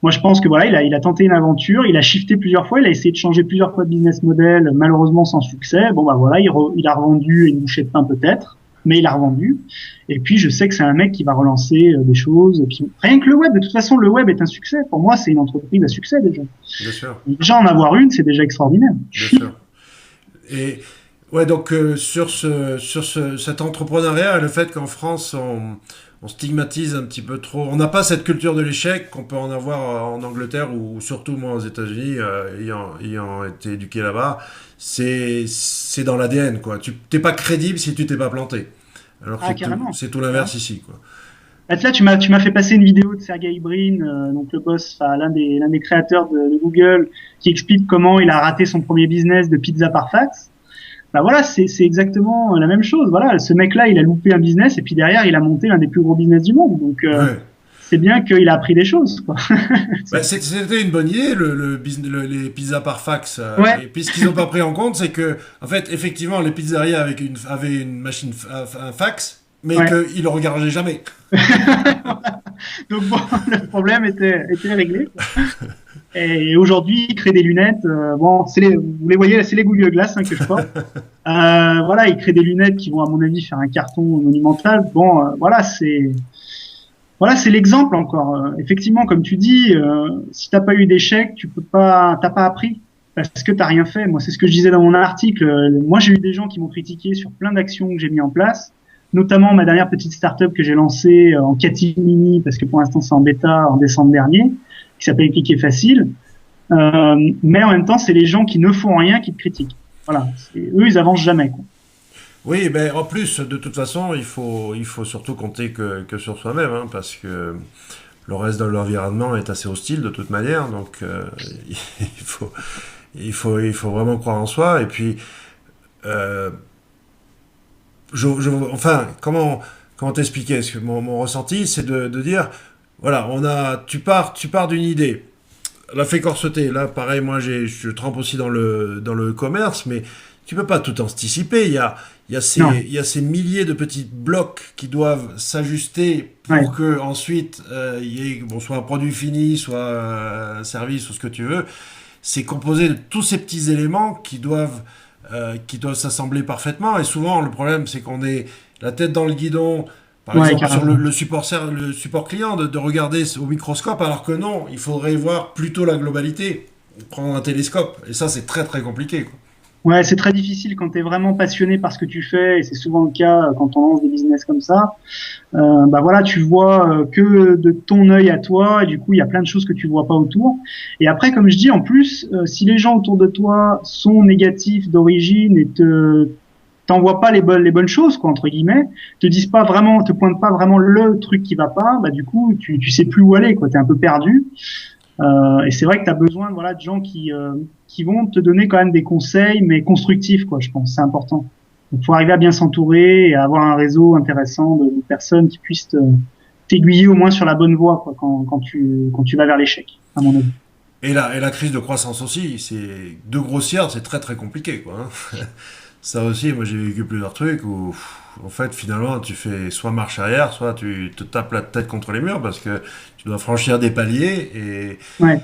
Moi, je pense que voilà, il a tenté une aventure, il a shifté plusieurs fois, il a essayé de changer plusieurs fois de business model, malheureusement sans succès. Bon, bah voilà, il a revendu une bouchée de pain peut-être, mais il a revendu. Et puis, je sais que c'est un mec qui va relancer des choses. Et puis, rien que le web, de toute façon, le web est un succès. Pour moi, c'est une entreprise à succès déjà. Bien sûr, Déjà, en avoir une, c'est déjà extraordinaire. bien sûr. Et ouais, donc cet entrepreneuriat, le fait qu'en France on stigmatise un petit peu trop, on n'a pas cette culture de l'échec qu'on peut en avoir en Angleterre ou surtout moi aux États-Unis, ayant été éduqué là-bas, c'est dans l'ADN quoi. Tu t'es pas crédible si tu t'es pas planté. Alors que Ah, carrément. c'est tout Carrément. l'inverse ici quoi. Là, tu m'as fait passer une vidéo de Sergey Brin, donc le boss, enfin, l'un des créateurs de Google, qui explique comment il a raté son premier business de pizza par fax. Bah voilà, c'est exactement la même chose. Voilà, ce mec-là, il a loupé un business et puis derrière, il a monté l'un des plus gros business du monde. Donc, Ouais. c'est bien qu'il a appris des choses, quoi. Bah, c'était une bonne idée, les pizzas par fax. Ouais, Et puis ce qu'ils n'ont pas pris en compte, c'est que, en fait, effectivement, les pizzerias avaient une machine un fax, mais ouais. qu'ils ne le regardaient jamais. Donc bon, le problème était réglé, quoi. Et aujourd'hui, il crée des lunettes. Bon, vous les voyez, c'est les Google Glass que je porte. Voilà, il crée des lunettes qui vont, à mon avis, faire un carton monumental. Bon, voilà, c'est l'exemple encore. Effectivement, comme tu dis, si t'as pas eu d'échec, t'as pas appris parce que t'as rien fait. Moi, c'est ce que je disais dans mon article. Moi, j'ai eu des gens qui m'ont critiqué sur plein d'actions que j'ai mis en place, notamment ma dernière petite startup que j'ai lancée en catimini parce que pour l'instant c'est en bêta en décembre dernier, qui s'appelle Cliquer Facile. Mais en même temps, c'est les gens qui ne font rien qui te critiquent. Voilà, eux, ils avancent jamais, quoi. Oui, ben en plus, de toute façon, il faut surtout compter que sur soi-même, hein, parce que le reste de l'environnement est assez hostile de toute manière, donc il faut, il faut vraiment croire en soi. Et puis, euh, enfin, comment t'expliquer? Parce que mon ressenti, c'est de dire, voilà, tu pars d'une idée. La fait corseter, là, pareil, moi, je trempe aussi dans le commerce, mais tu peux pas tout anticiper. Non, Il y a ces milliers de petits blocs qui doivent s'ajuster ouais, pour que ensuite il y ait bon, soit un produit fini, soit un service ou ce que tu veux. C'est composé de tous ces petits éléments qui doivent s'assembler parfaitement. Et souvent, le problème, c'est qu'on est la tête dans le guidon. Par ouais, exemple, sur carrément. le support client, de regarder au microscope, alors que non, il faudrait voir plutôt la globalité, prendre un télescope. Et ça, c'est très très compliqué, quoi. Ouais, c'est très difficile quand tu es vraiment passionné par ce que tu fais, et c'est souvent le cas quand on lance des business comme ça. Bah voilà, tu vois que de ton œil à toi, et du coup, il y a plein de choses que tu vois pas autour. Et après, comme je dis, en plus, si les gens autour de toi sont négatifs d'origine et t'envoient pas les bonnes choses, quoi, entre guillemets, te disent pas vraiment, te pointent pas vraiment le truc qui va pas, bah du coup, tu sais plus où aller, quoi, t'es un peu perdu. Et c'est vrai que tu as besoin voilà, de gens qui vont te donner quand même des conseils, mais constructifs, quoi, je pense. C'est important. Il faut arriver à bien s'entourer et à avoir un réseau intéressant de personnes qui puissent t'aiguiller au moins sur la bonne voie quoi, quand tu vas vers l'échec, à mon avis. Et la crise de croissance aussi, c'est de grossière, c'est très très compliqué, quoi, hein. Ça aussi, moi j'ai vécu plusieurs trucs où, en fait, finalement, tu fais soit marche arrière, soit tu te tapes la tête contre les murs parce que tu dois franchir des paliers Ouais,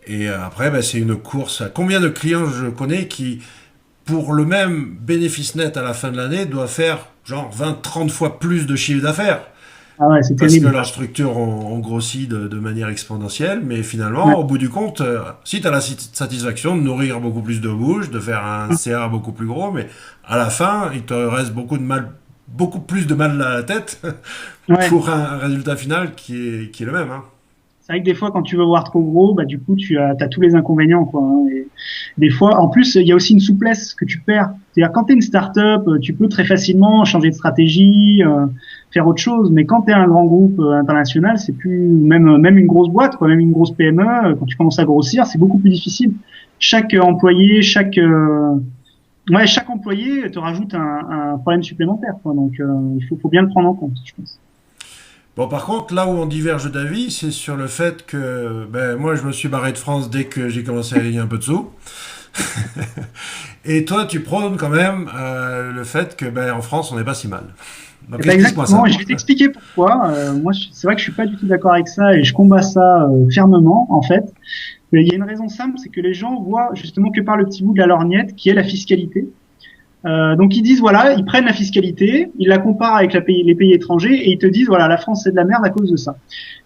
et après, ben, c'est une course. Combien de clients je connais qui, pour le même bénéfice net à la fin de l'année, doivent faire genre 20, 30 fois plus de chiffre d'affaires? ah ouais, c'est Parce que terrible. leurs structures ont grossi de manière exponentielle, mais Ouais, finalement, au bout du compte, si tu as la satisfaction de nourrir beaucoup plus de bouches, de faire un CA beaucoup plus gros, mais à la fin, il te reste beaucoup plus de mal à la tête ouais. pour un résultat final qui est le même, hein. C'est vrai que des fois, quand tu veux voir trop gros, bah du coup, t'as tous les inconvénients, quoi, hein. Et des fois, en plus, il y a aussi une souplesse que tu perds. C'est-à-dire, quand t'es une start-up, tu peux très facilement changer de stratégie, faire autre chose. Mais quand t'es un grand groupe international, c'est plus même une grosse boîte, quoi, même une grosse PME. Quand tu commences à grossir, c'est beaucoup plus difficile. Chaque employé, chaque employé te rajoute un problème supplémentaire, quoi. Donc, faut bien le prendre en compte, je pense. Bon, par contre, là où on diverge d'avis, c'est sur le fait que ben, moi, je me suis barré de France dès que j'ai commencé à gagner un peu de sous. Et toi, tu prônes quand même le fait que ben, en France, on n'est pas si mal. Eh Donc ben explique-moi exactement, ça. et je vais t'expliquer pourquoi. Moi, c'est vrai que je suis pas du tout d'accord avec ça et je combats ça fermement, en fait. Il y a une raison simple, c'est que les gens voient justement que par le petit bout de la lorgnette, qui est la fiscalité. Donc ils disent voilà, ils prennent la fiscalité, ils la comparent avec les pays étrangers et ils te disent voilà, la France c'est de la merde à cause de ça.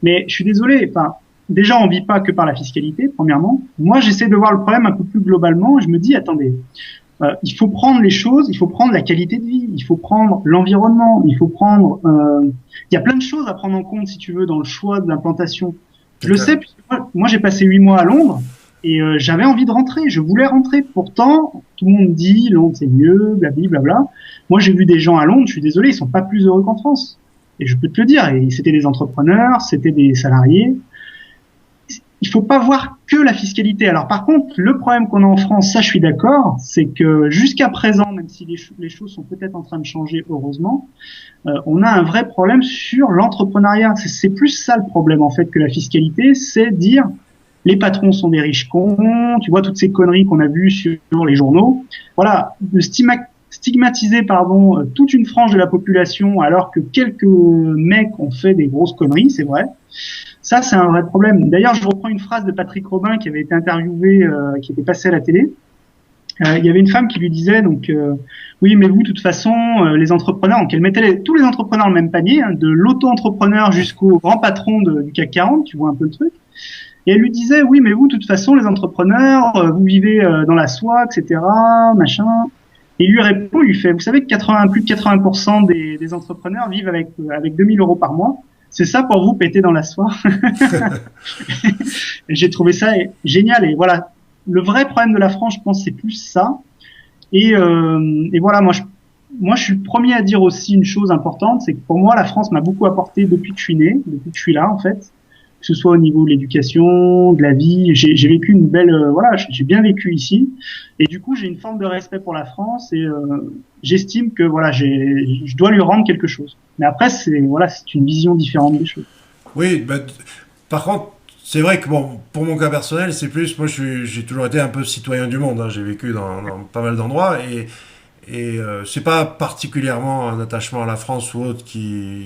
Mais je suis désolé, enfin déjà on vit pas que par la fiscalité, premièrement. Moi j'essaie de voir le problème un peu plus globalement. Je me dis attendez, il faut prendre les choses, il faut prendre la qualité de vie, il faut prendre l'environnement, il faut prendre. Il y a plein de choses à prendre en compte si tu veux dans le choix de l'implantation. Je C'est le clair. sais, puisque moi j'ai passé 8 mois à Londres et j'avais envie de rentrer, je voulais rentrer. Pourtant, tout le monde dit Londres c'est mieux, blablabla. Bla. Moi j'ai vu des gens à Londres, je suis désolé, ils sont pas plus heureux qu'en France. Et je peux te le dire, et c'était des entrepreneurs, c'était des salariés. Il faut pas voir que la fiscalité. Alors par contre, le problème qu'on a en France, ça je suis d'accord, c'est que jusqu'à présent, même si les choses sont peut-être en train de changer, heureusement, on a un vrai problème sur l'entrepreneuriat. C'est plus ça le problème en fait que la fiscalité, c'est dire les patrons sont des riches cons, tu vois toutes ces conneries qu'on a vues sur les journaux. Voilà, de stigmatiser toute une frange de la population alors que quelques mecs ont fait des grosses conneries, c'est vrai. Ça, c'est un vrai problème. D'ailleurs, je reprends une phrase de Patrick Robin qui avait été interviewé, qui était passé à la télé. Il y avait une femme qui lui disait donc oui mais vous de toute façon les entrepreneurs donc elle mettait tous les entrepreneurs dans le même panier hein, de l'auto-entrepreneur jusqu'au grand patron du CAC 40 tu vois un peu le truc et elle lui disait oui mais vous de toute façon les entrepreneurs vous vivez dans la soie etc machin et il lui répond il lui fait vous savez que plus de 80% des entrepreneurs vivent avec 2000 euros par mois c'est ça pour vous péter dans la soie. Et j'ai trouvé ça génial et voilà le vrai problème de la France, je pense, c'est plus ça. Et voilà, moi, je suis le premier à dire aussi une chose importante, c'est que pour moi, la France m'a beaucoup apporté depuis que je suis né, depuis que je suis là, en fait. Que ce soit au niveau de l'éducation, de la vie, j'ai vécu une belle, voilà, j'ai bien vécu ici. Et du coup, j'ai une forme de respect pour la France et j'estime que voilà, je dois lui rendre quelque chose. Mais après, c'est une vision différente des choses. Oui, bah, par contre, c'est vrai que bon, pour mon cas personnel, c'est plus, moi j'ai toujours été un peu citoyen du monde, hein. J'ai vécu dans pas mal d'endroits et c'est pas particulièrement un attachement à la France ou autre qui,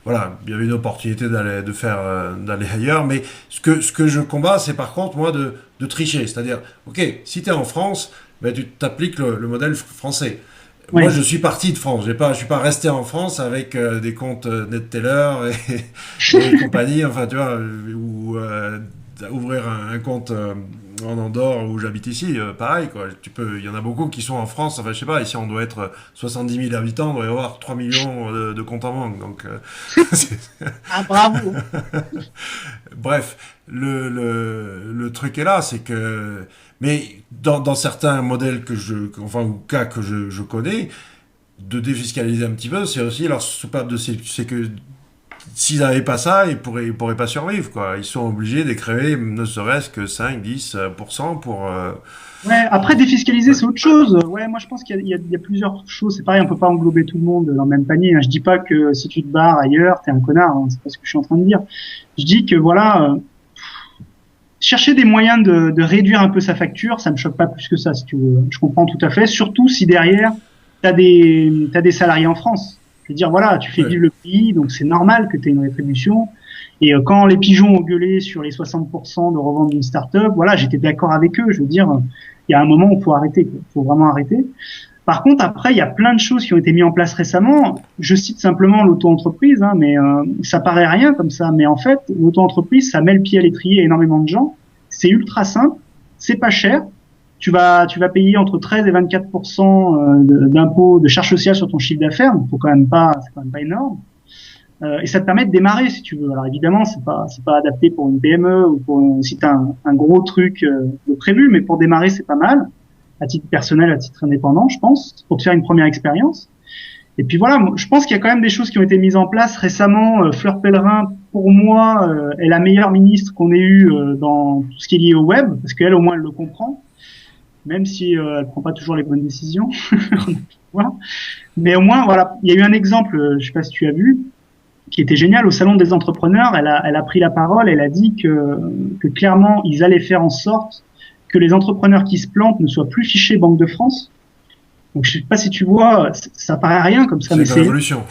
voilà, il y avait une opportunité d'aller ailleurs, mais ce que je combats, c'est par contre moi de tricher, c'est-à-dire, ok, si tu es en France, ben, tu t'appliques le modèle français. Moi, Ouais. je suis parti de France. Je suis pas resté en France avec des comptes NetTeller et compagnie. Enfin, tu vois, ou ouvrir un compte en Andorre où j'habite ici, pareil, quoi. Il y en a beaucoup qui sont en France. Enfin, je sais pas. Ici, on doit être 70 000 habitants. On doit y avoir 3 millions de comptes en banque. Donc, Ah, bravo. bref, le truc est là, c'est que, mais dans certains modèles enfin, ou cas que je connais, de défiscaliser un petit peu, c'est aussi leur soupape de c'est que s'ils n'avaient pas ça, ils pourraient pas survivre, quoi. Ils sont obligés d'écrémer ne serait-ce que 5-10% pour. Ouais, après défiscaliser Ouais. c'est autre chose. Ouais, moi je pense qu'il y a plusieurs choses. C'est pareil, on peut pas englober tout le monde dans le même panier. Hein. Je dis pas que si tu te barres ailleurs, t'es un connard. Hein. C'est pas ce que je suis en train de dire. Je dis que voilà, chercher des moyens de réduire un peu sa facture, ça me choque pas plus que ça, si tu veux. Je comprends tout à fait. Surtout si derrière t'as des salariés en France. Je veux dire voilà, tu fais Ouais. vivre le pays, donc c'est normal que t'aies une rétribution. Et quand les pigeons ont gueulé sur les 60% de revente d'une start-up, voilà, j'étais d'accord avec eux. Je veux dire, il y a un moment où il faut arrêter, quoi. Il faut vraiment arrêter. Par contre, après, il y a plein de choses qui ont été mises en place récemment. Je cite simplement l'auto-entreprise, hein, mais ça paraît rien comme ça. Mais en fait, l'auto-entreprise, ça met le pied à l'étrier à énormément de gens. C'est ultra simple, c'est pas cher. Tu vas payer entre 13 et 24% d'impôts, de charges sociales sur ton chiffre d'affaires. Donc, c'est quand même pas énorme. Et ça te permet de démarrer si tu veux. Alors évidemment, c'est pas adapté pour une PME ou si t'as un gros truc de prévu, mais pour démarrer, c'est pas mal. À titre personnel, à titre indépendant, je pense, pour te faire une première expérience. Et puis voilà, je pense qu'il y a quand même des choses qui ont été mises en place récemment. Fleur Pellerin, pour moi, est la meilleure ministre qu'on ait eue dans tout ce qui est lié au web, parce qu'elle, au moins, elle le comprend, même si elle prend pas toujours les bonnes décisions. Voilà. Mais au moins, voilà, il y a eu un exemple, je sais pas si tu as vu, qui était génial au salon des entrepreneurs. Elle a pris la parole, elle a dit que clairement ils allaient faire en sorte que les entrepreneurs qui se plantent ne soient plus fichés Banque de France. Donc je sais pas si tu vois, ça paraît rien comme ça, C'est mais une révolution.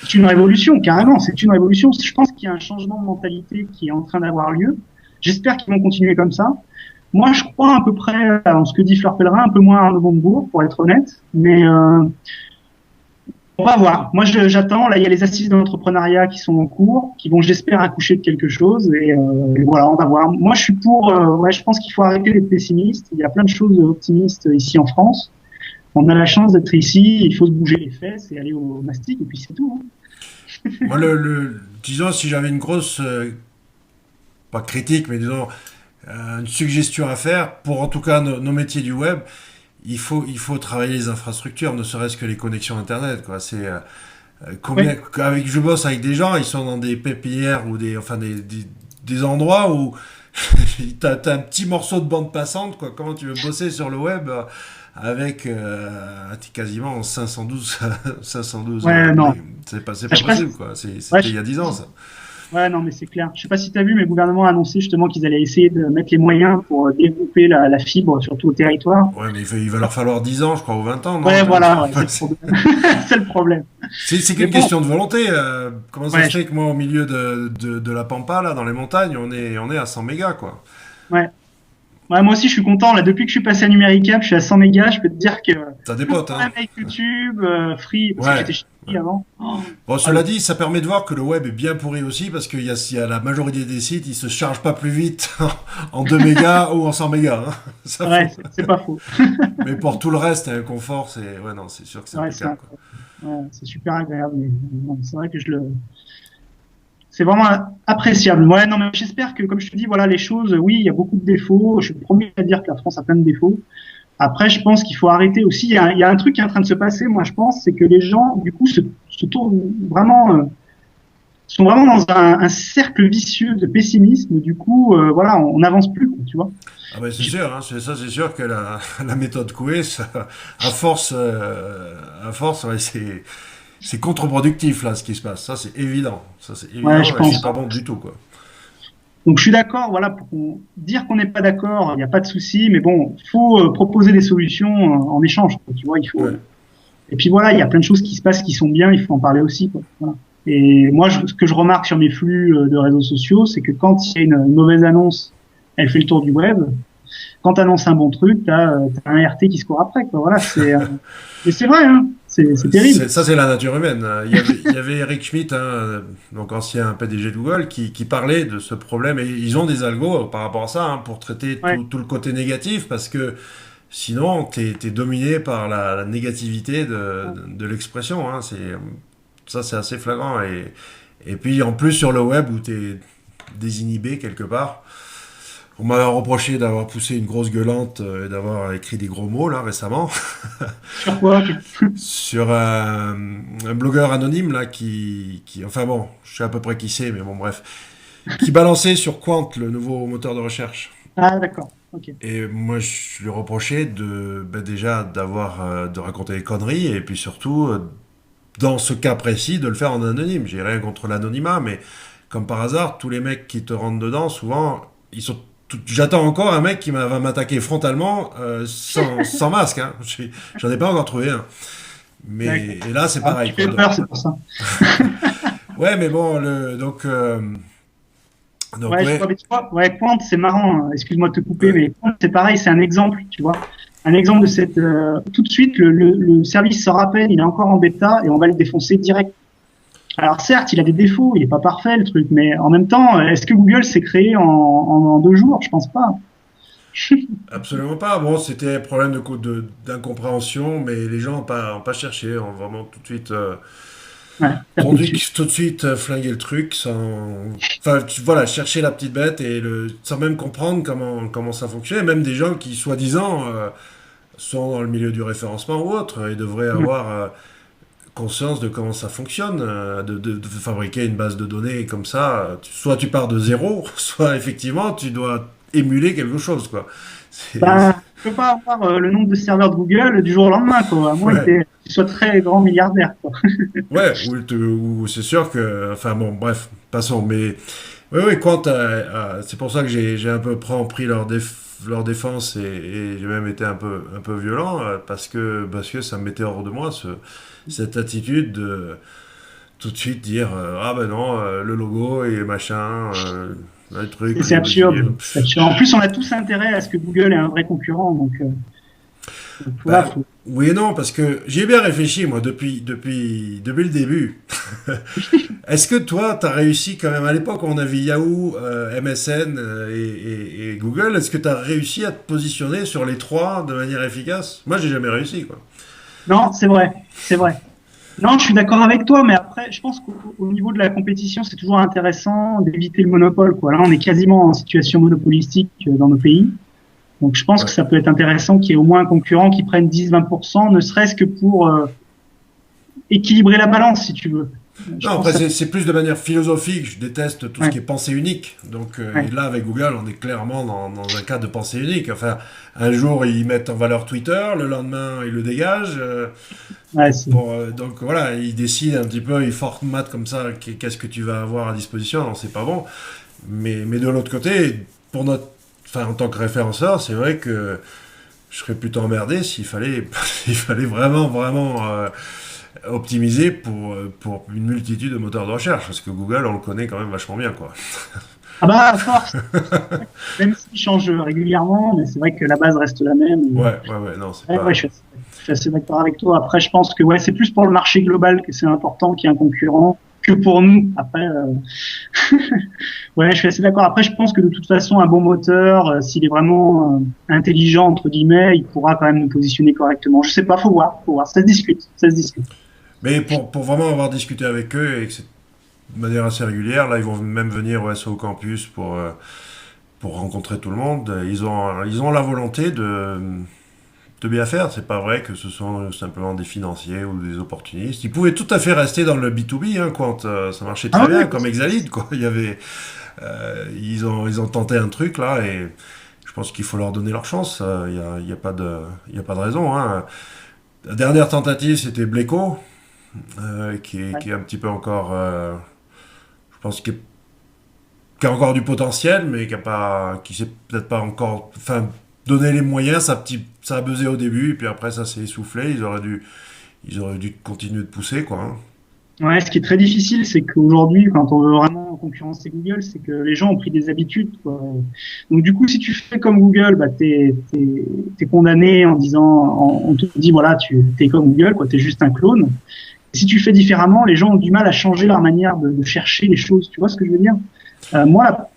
c'est une révolution, carrément, c'est une révolution. Je pense qu'il y a un changement de mentalité qui est en train d'avoir lieu. J'espère qu'ils vont continuer comme ça. Moi, je crois à peu près en ce que dit Fleur Pellerin, un peu moins à Arnaud Montebourg, pour être honnête. Mais on va voir. Moi, j'attends. Là, il y a les assises de l'entrepreneuriat qui sont en cours, qui vont, j'espère, accoucher de quelque chose. Et voilà, on va voir. Moi, je suis pour. Ouais, je pense qu'il faut arrêter d'être pessimiste. Il y a plein de choses optimistes ici en France. On a la chance d'être ici. Il faut se bouger les fesses et aller au mastic, et puis c'est tout. Moi, disons, si j'avais une grosse, pas critique, mais disons, une suggestion à faire, pour en tout cas nos métiers du web, il faut travailler les infrastructures, ne serait-ce que les connexions Internet, quoi. C'est Oui, je bosse avec des gens, ils sont dans des pépinières ou enfin des endroits où t'as un petit morceau de bande passante, quoi. Comment tu veux bosser sur le web avec t'es quasiment en 512 512 ouais, non. c'est Je pas sais pas possible, quoi. ouais, C'était il y a 10 ans, ça. ouais, non, mais c'est clair. Je sais pas si tu as vu, mais le gouvernement a annoncé justement qu'ils allaient essayer de mettre les moyens pour développer la fibre, surtout au territoire. Ouais, mais il va leur falloir 10 ans, je crois, ou 20 ans, non? Ouais, voilà, ouais, c'est le problème. C'est le problème. C'est Mais qu'une bon, question de volonté. Comment ça ouais, se fait que moi, au milieu de la pampa, là, dans les montagnes, on est à 100 mégas, quoi. ouais. Ouais, moi aussi, je suis content. Là, depuis que je suis passé à Numéricable, je suis à 100 mégas. Je peux te dire que T'as des plus de potes, hein? problème avec YouTube, Free, parce que Ouais. j'étais chez Ouais. Free avant. Oh, Bon, ah, cela dit, ça permet de voir que le web est bien pourri aussi, parce qu'il y a la majorité des sites, ils se chargent pas plus vite en 2 mégas ou en 100 mégas, hein. Ça ouais, faut. c'est pas faux. Mais pour tout le reste, un confort, ouais, non, c'est sûr que c'est Ouais, impeccable, quoi. ouais, c'est super agréable. Mais bon, c'est vrai que c'est vraiment appréciable. Ouais, non, mais j'espère que, comme je te dis, voilà, les choses, oui, il y a beaucoup de défauts. Je suis le premier à dire que la France a plein de défauts. Après, je pense qu'il faut arrêter aussi. Il y a un truc qui est en train de se passer, moi, je pense, c'est que les gens, du coup, se tournent vraiment, sont vraiment dans un cercle vicieux de pessimisme. Du coup, voilà, on n'avance plus, quoi, tu vois. Ah ben c'est sûr, hein, c'est sûr que la méthode Coué, à force, ouais, c'est contre-productif là ce qui se passe. Ça c'est Ouais, je évident et c'est pense. pas bon du tout, quoi. Donc, je suis d'accord, voilà, pour dire qu'on n'est pas d'accord, il n'y a pas de souci, mais bon, faut proposer des solutions en échange, quoi, tu vois, il faut. Ouais. Et puis voilà, il y a plein de choses qui se passent qui sont bien, il faut en parler aussi, quoi. Voilà. Et moi, ce que je remarque sur mes flux de réseaux sociaux, c'est que quand il y a une mauvaise annonce, elle fait le tour du web. Quand tu annonces un bon truc, t'as un RT qui se court après, quoi. Voilà, et c'est vrai, hein. C'est terrible. Ça, c'est la nature humaine. Il y avait Eric Schmidt, hein, donc ancien PDG de Google, qui parlait de ce problème. Et ils ont des algos par rapport à ça, hein, pour traiter Ouais, tout le côté négatif, parce que sinon, t'es dominé par la négativité de l'expression, hein. Ça, c'est assez flagrant. Et puis, en plus, sur le web, où t'es désinhibé quelque part. On m'a reproché d'avoir poussé une grosse gueulante et d'avoir écrit des gros mots, là, récemment. sur quoi? Sur un blogueur anonyme là enfin bon, je sais à peu près qui c'est, mais bon bref, qui balançait sur Quant, le nouveau moteur de recherche. Ah, d'accord. Ok. Et moi je lui reprochais déjà de raconter des conneries et puis surtout dans ce cas précis de le faire en anonyme. J'ai rien contre l'anonymat, mais comme par hasard, tous les mecs qui te rentrent dedans, souvent j'attends encore un mec qui va m'attaquer frontalement sans masque, hein. J'en ai pas encore trouvé un. D'accord. Et là, c'est Ah, pareil, tu quoi. fais peur, c'est pour ça. Ouais, mais bon, donc Ouais, je ouais, crois, mais tu vois, ouais, Quant, c'est marrant, hein. Excuse-moi de te couper, ouais. mais Quant, c'est pareil, c'est un exemple, tu vois. Un exemple de cette, tout de suite, le service se rappelle, il est encore en bêta et on va le défoncer direct. Alors certes, il a des défauts, il est pas parfait le truc, mais en même temps, est-ce que Google s'est créé en 2 jours? Je pense pas. Absolument pas. Bon, c'était un problème d'incompréhension, mais les gens ont pas cherché, ont vraiment tout de suite Ouais, taper pondu, dessus. tout de suite flinguer le truc enfin, voilà, chercher la petite bête sans même comprendre comment ça fonctionnait. Même des gens qui, soi-disant, sont dans le milieu du référencement ou autre, ils devraient Ouais. avoir conscience de comment ça fonctionne, de fabriquer une base de données comme ça. Soit tu pars de zéro, soit effectivement tu dois émuler quelque chose, quoi. C'est- Ben, tu peux pas avoir le nombre de serveurs de Google du jour au lendemain, quoi. À moins que Ouais, tu sois très grand milliardaire, quoi. ouais, ou c'est sûr que, enfin bon, bref, passons. Mais oui, oui, c'est pour ça que j'ai un peu pris leur leur défense et j'ai même été un peu violent parce que ça me mettait hors de moi cette attitude de tout de suite dire ah ben non, le logo et machin, le truc, C'est les absurde. bougies. C'est absurde. En plus, on a tous intérêt à ce que Google ait un vrai concurrent. Donc voilà, Bah, oui et non, parce que j'y ai bien réfléchi, moi, depuis le début. Est-ce que toi, tu as réussi quand même, à l'époque où on avait Yahoo, MSN et Google, est-ce que tu as réussi à te positionner sur les trois de manière efficace? Moi, j'ai jamais réussi, quoi. non, c'est vrai, c'est vrai. Non, je suis d'accord avec toi, mais après, je pense qu'au niveau de la compétition, c'est toujours intéressant d'éviter le monopole, quoi. Là, on est quasiment en situation monopolistique dans nos pays. Donc, je pense que Ouais. ça peut être intéressant qu'il y ait au moins un concurrent qui prenne 10-20%, ne serait-ce que pour équilibrer la balance, si tu veux. Je Non, pense après, que ça, c'est plus de manière philosophique. Je déteste tout ce ouais, qui est pensée unique. Donc, et ouais, là, avec Google, on est clairement dans un cas de pensée unique. Enfin, un jour, ils mettent en valeur Twitter, le lendemain, ils le dégagent. ouais, c'est, Donc voilà, ils décident un petit peu, ils formatent comme ça qu'est-ce que tu vas avoir à disposition. Non, c'est pas bon. Mais de l'autre côté, enfin, en tant que référenceur, c'est vrai que je serais plutôt emmerdé s'il fallait vraiment optimiser pour une multitude de moteurs de recherche. Parce que Google, on le connaît quand même vachement bien, quoi. ah bah, à force, même s'il change régulièrement, mais c'est vrai que la base reste la même. Ouais, non, c'est Ouais, pas. je suis assez d'accord avec toi. Après, je pense que ouais, c'est plus pour le marché global que c'est important qu'il y ait un concurrent que pour nous. Après, ouais, je suis assez d'accord. Après, je pense que de toute façon, un bon moteur, s'il est vraiment intelligent entre guillemets, il pourra quand même nous positionner correctement. Je sais pas, faut voir. Ça se discute, ça se discute. Mais pour vraiment avoir discuté avec eux et que c'est de manière assez régulière, là, ils vont même venir au SO Campus pour rencontrer tout le monde. Ils ont la volonté de bien faire. C'est pas vrai que ce sont simplement des financiers ou des opportunistes. Ils pouvaient tout à fait rester dans le B2B, hein, quand ça marchait Ah très ouais, bien, comme Exalid, quoi. Ils ont tenté un truc là et je pense qu'il faut leur donner leur chance. Il y a pas de raison, hein. La dernière tentative, c'était Bleco, ouais. qui est un petit peu encore, je pense, qui a encore du potentiel, mais qui s'est peut-être pas encore, enfin, donné les moyens. Ça a buzzé au début, et puis après ça s'est essoufflé. Ils auraient dû continuer de pousser, quoi, hein. Ouais, ce qui est très difficile, c'est qu'aujourd'hui, quand on veut vraiment concurrencer Google, c'est que les gens ont pris des habitudes, quoi. Donc du coup, si tu fais comme Google, bah t'es condamné en disant, on te dit voilà, tu t'es comme Google, quoi, t'es juste un clone. Si tu fais différemment, les gens ont du mal à changer leur manière de chercher les choses. Tu vois ce que je veux dire? Moi,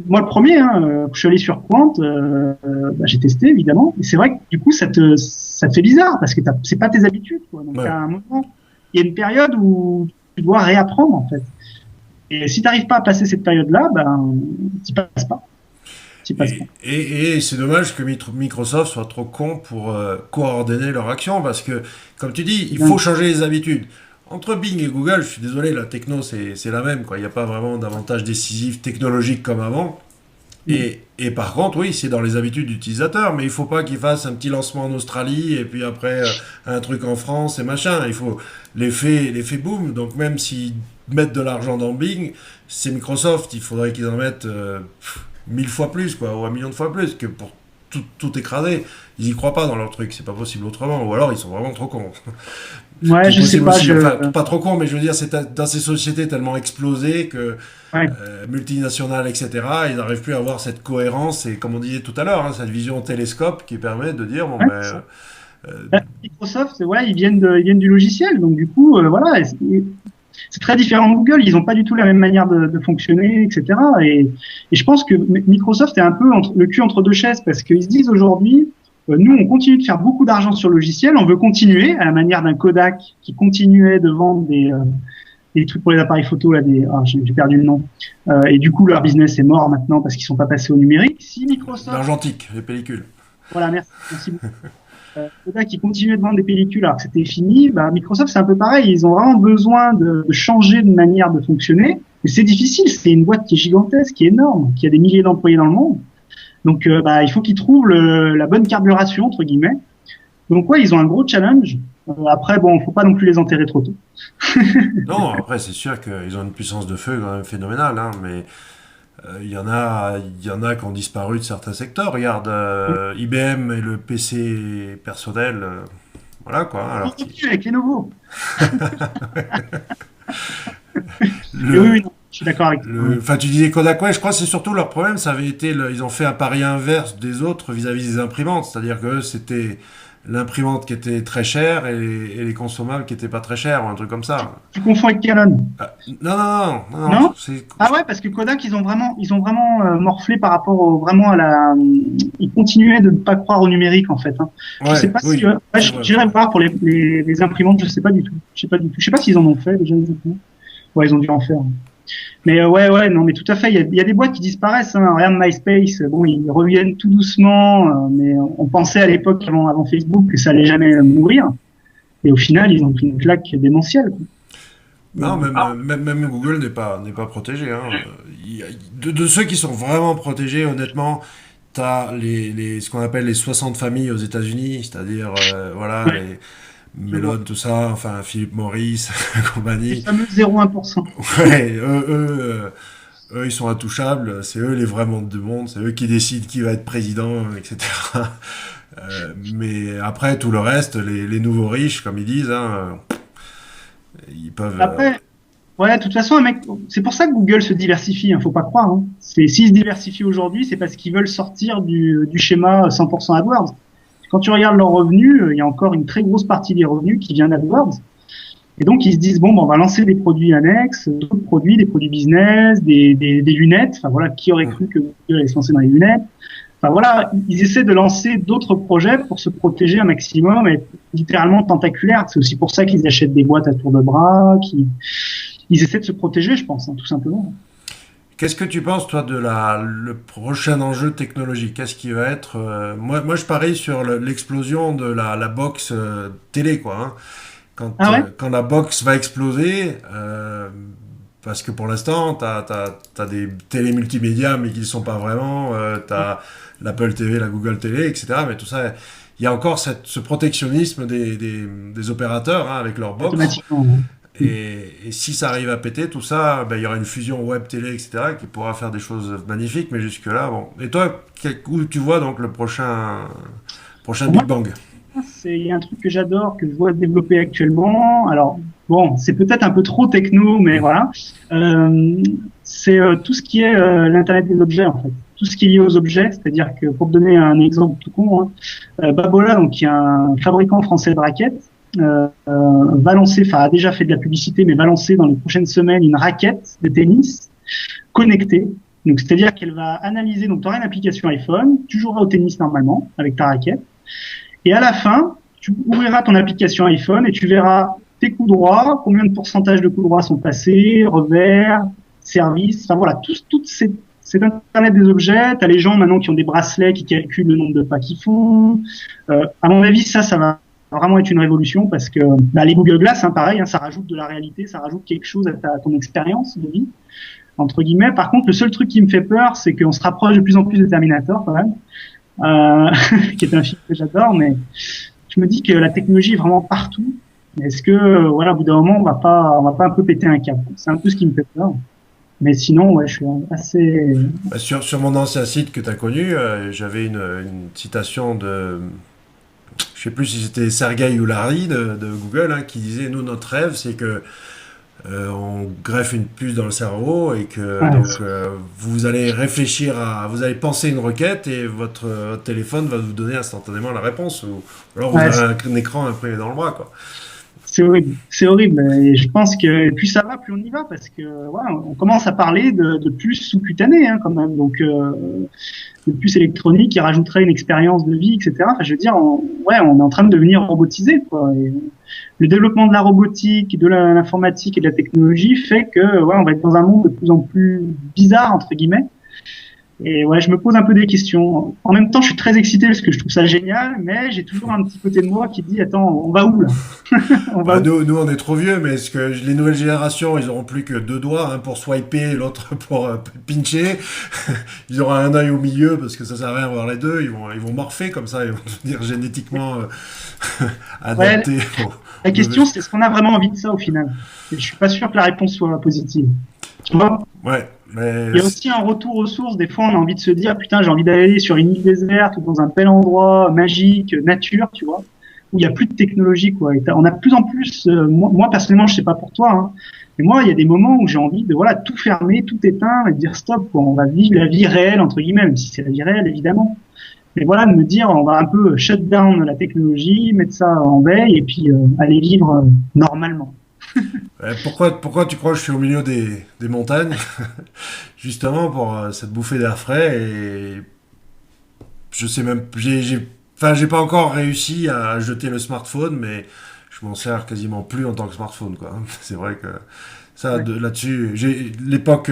moi le premier, hein, je suis allé sur Quant, bah, j'ai testé évidemment, et c'est vrai que du coup, ça te fait bizarre parce que c'est pas tes habitudes, quoi. Donc Ouais. à un moment il y a une période où tu dois réapprendre en fait. Et si tu n'arrives pas à passer cette période-là, ben tu passes pas. Tu passes pas. Et c'est dommage que Microsoft soit trop con pour coordonner leur action, parce que, comme tu dis, il faut Bien. changer les habitudes. Entre Bing et Google, je suis désolé, la techno, c'est la même, quoi. Il n'y a pas vraiment d'avantage décisif technologique comme avant. Et par contre, oui, c'est dans les habitudes d'utilisateur, mais il faut pas qu'ils fassent un petit lancement en Australie et puis après un truc en France et machin. Il faut l'effet boom. Donc même s'ils mettent de l'argent dans Bing, c'est Microsoft. Il faudrait qu'ils en mettent 1000 fois plus, quoi, ou 1 million de fois plus, que pour tout écraser. Ils y croient pas dans leur truc, c'est pas possible autrement. Ou alors ils sont vraiment trop cons. Ce qui Ouais, est je sais possible pas. aussi. Enfin, pas trop cons, mais je veux dire, c'est dans ces sociétés tellement explosées que Ouais. multinationales, etc., ils n'arrivent plus à avoir cette cohérence et, comme on disait tout à l'heure, hein, cette vision télescope qui permet de dire, bon, Ouais, ben, euh, Microsoft, voilà, ils viennent du logiciel, donc du coup, voilà, c'est très différent de Google. Ils n'ont pas du tout la même manière de fonctionner, etc. Et je pense que Microsoft est un peu le cul entre deux chaises parce qu'ils se disent aujourd'hui, nous, on continue de faire beaucoup d'argent sur le logiciel, on veut continuer à la manière d'un Kodak qui continuait de vendre des trucs pour les appareils photo, là, j'ai perdu le nom. Et du coup, leur business est mort maintenant parce qu'ils sont pas passés au numérique. Si Microsoft, l'argentique, les pellicules. voilà, merci beaucoup. Kodak qui continuait de vendre des pellicules alors que c'était fini, bah, Microsoft c'est un peu pareil, ils ont vraiment besoin de changer de manière de fonctionner, mais c'est difficile, c'est une boîte qui est gigantesque, qui est énorme, qui a des milliers d'employés dans le monde, donc bah, il faut qu'ils trouvent la bonne carburation entre guillemets. Donc ouais, ils ont un gros challenge. Après bon, faut pas non plus les enterrer trop tôt. Non, après, c'est sûr qu'ils ont une puissance de feu quand même phénoménale, hein, mais Il y en a qui ont disparu de certains secteurs. Regarde, IBM et le PC personnel, voilà quoi. Alors Avec les nouveaux. Et oui, le, oui, non, je suis d'accord avec toi. Ouais. enfin, tu disais Kodak, ouais, je crois que c'est surtout leur problème, ça avait été, ils ont fait un pari inverse des autres vis-à-vis des imprimantes, c'est-à-dire que c'était l'imprimante qui était très chère et les consommables qui étaient pas très chers, ou un truc comme ça. Tu confonds avec Canon. Ah, non, non, non, non, non, Non? Ah ouais, parce que Kodak, ils ont vraiment morflé par rapport vraiment à la. Ils continuaient de ne pas croire au numérique en fait. Hein. Je sais ouais, pas si. oui, Ouais, c'est vrai. j'irai voir pour les imprimantes. Je sais pas du tout. Je sais pas du tout. Je sais pas s'ils en ont fait déjà les imprimantes. Ouais, ils ont dû en faire. Mais ouais, ouais, non, mais tout à fait. Il y a des boîtes qui disparaissent. Hein. Regarde MySpace. Bon, ils reviennent tout doucement, mais on pensait à l'époque avant Facebook que ça allait jamais mourir. Et au final, ils ont pris une claque démentielle. Quoi. Non, Donc, même Google n'est pas protégé. Hein. De ceux qui sont vraiment protégés, honnêtement, t'as ce qu'on appelle les 60 familles aux États-Unis, c'est-à-dire voilà, ouais, les je vois. Mellon, tout ça, enfin Philip Morris, Les compagnie. fameux 0,1%. Ouais, eux, ils sont intouchables, c'est eux les vrais mondes du monde, c'est eux qui décident qui va être président, etc. Mais après, tout le reste, les nouveaux riches, comme ils disent, hein, ils peuvent. Après, ouais, de toute façon, un mec, c'est pour ça que Google se diversifie, hein, faut pas croire. Hein. S'ils se diversifient aujourd'hui, c'est parce qu'ils veulent sortir du schéma 100% AdWords. Quand tu regardes leurs revenus, il y a encore une très grosse partie des revenus qui vient d'AdWords. Et donc, ils se disent, bon, ben, on va lancer des produits annexes, d'autres produits, des produits business, des lunettes. Enfin, voilà, qui aurait cru que Google allait se lancer dans les lunettes? Enfin, voilà, ils essaient de lancer d'autres projets pour se protéger un maximum, et être littéralement tentaculaire. C'est aussi pour ça qu'ils achètent des boîtes à tour de bras, ils essaient de se protéger, je pense, hein, tout simplement. Qu'est-ce que tu penses, toi, de le prochain enjeu technologique? Qu'est-ce qui va être moi, je parie sur l'explosion de la box télé, quoi. Hein. Ah ouais? Quand la box va exploser, parce que pour l'instant, t'as des télés multimédia, mais qui ne sont pas vraiment. T'as l'Apple TV, la Google TV, etc. Mais tout ça, il y a encore ce protectionnisme des opérateurs hein, avec leur box. Automatiquement. Ouais. Et si ça arrive à péter, tout ça, ben, il y aura une fusion web télé, etc., qui pourra faire des choses magnifiques, mais jusque-là, bon. Et toi, où tu vois donc le prochain Pour Big moi, Bang? il y a un truc que j'adore, que je vois se développer actuellement. Alors, bon, c'est peut-être un peu trop techno, mais voilà. Euh, c'est tout ce qui est l'Internet des objets, en fait. Tout ce qui est lié aux objets, c'est-à-dire que, pour te donner un exemple tout con, hein, Babola, donc, qui est un fabricant français de raquettes, va lancer, enfin, a déjà fait de la publicité, mais va lancer dans les prochaines semaines une raquette de tennis connectée. Donc, c'est-à-dire qu'elle va analyser, donc, tu auras une application iPhone, tu joueras au tennis normalement, avec ta raquette. Et à la fin, tu ouvriras ton application iPhone et tu verras tes coups droits, combien de pourcentage de coups droits sont passés, revers, service, enfin voilà, cet Internet des objets. T'as les gens maintenant qui ont des bracelets qui calculent le nombre de pas qu'ils font. À mon avis, ça va vraiment être une révolution parce que bah, les Google Glass, hein, pareil, hein, ça rajoute de la réalité, ça rajoute quelque chose à ton expérience de vie, entre guillemets. Par contre, le seul truc qui me fait peur, c'est qu'on se rapproche de plus en plus de Terminator quand même qui est un film que j'adore, mais je me dis que la technologie est vraiment partout. Est-ce que, voilà, au bout d'un moment, on va pas un peu péter un câble? C'est un peu ce qui me fait peur. Mais sinon, ouais, je suis assez. Bah, sur mon ancien site que tu as connu, j'avais une citation de, je sais plus si c'était Sergey ou Larry de Google, hein, qui disait, nous, notre rêve, c'est que on greffe une puce dans le cerveau et que Ouais, donc vous allez vous allez penser une requête et votre téléphone va vous donner instantanément la réponse ou alors vous ouais, avez un écran imprimé dans le bras quoi. c'est horrible. C'est horrible. Et je pense que plus ça va, plus on y va, parce que ouais, on commence à parler de puces sous-cutanées, hein, quand même. Donc, de puces électroniques qui rajouteraient une expérience de vie, etc. Enfin, je veux dire, ouais, on est en train de devenir robotisé, quoi. Et le développement de la robotique, de l'informatique et de la technologie fait que, ouais, on va être dans un monde de plus en plus bizarre, entre guillemets. Et ouais, je me pose un peu des questions. En même temps, je suis très excité parce que je trouve ça génial, mais j'ai toujours un petit côté de moi qui dit, attends, on va où là? On va Bah, où? nous on est trop vieux mais est-ce que les nouvelles générations ils auront plus que deux doigts un pour swiper l'autre pour pincher ils auront un œil au milieu parce que ça sert à rien d'avoir les deux ils vont morpher comme ça ils vont devenir génétiquement Ouais, adaptés la au question, c'est est-ce qu'on a vraiment envie de ça au final? Et je suis pas sûr que la réponse soit positive. Tu vois? Ouais, Mais Il y a aussi un retour aux sources. Des fois, on a envie de se dire, putain, j'ai envie d'aller sur une île déserte ou dans un bel endroit magique, nature, tu vois, où il y a plus de technologie, quoi. Et on a de plus en plus, moi, personnellement, je sais pas pour toi, hein, mais moi, il y a des moments où j'ai envie de, voilà, tout fermer, tout éteindre et de dire stop, quoi. On va vivre la vie réelle, entre guillemets, même si c'est la vie réelle, évidemment. Mais voilà, de me dire, on va un peu shut down la technologie, mettre ça en veille et puis aller vivre normalement. pourquoi tu crois que je suis au milieu des montagnes? Justement pour cette bouffée d'air frais et je sais même, enfin, j'ai pas encore réussi à jeter le smartphone, mais je m'en sers quasiment plus en tant que smartphone, quoi. C'est vrai que ça, Ouais. là-dessus, époque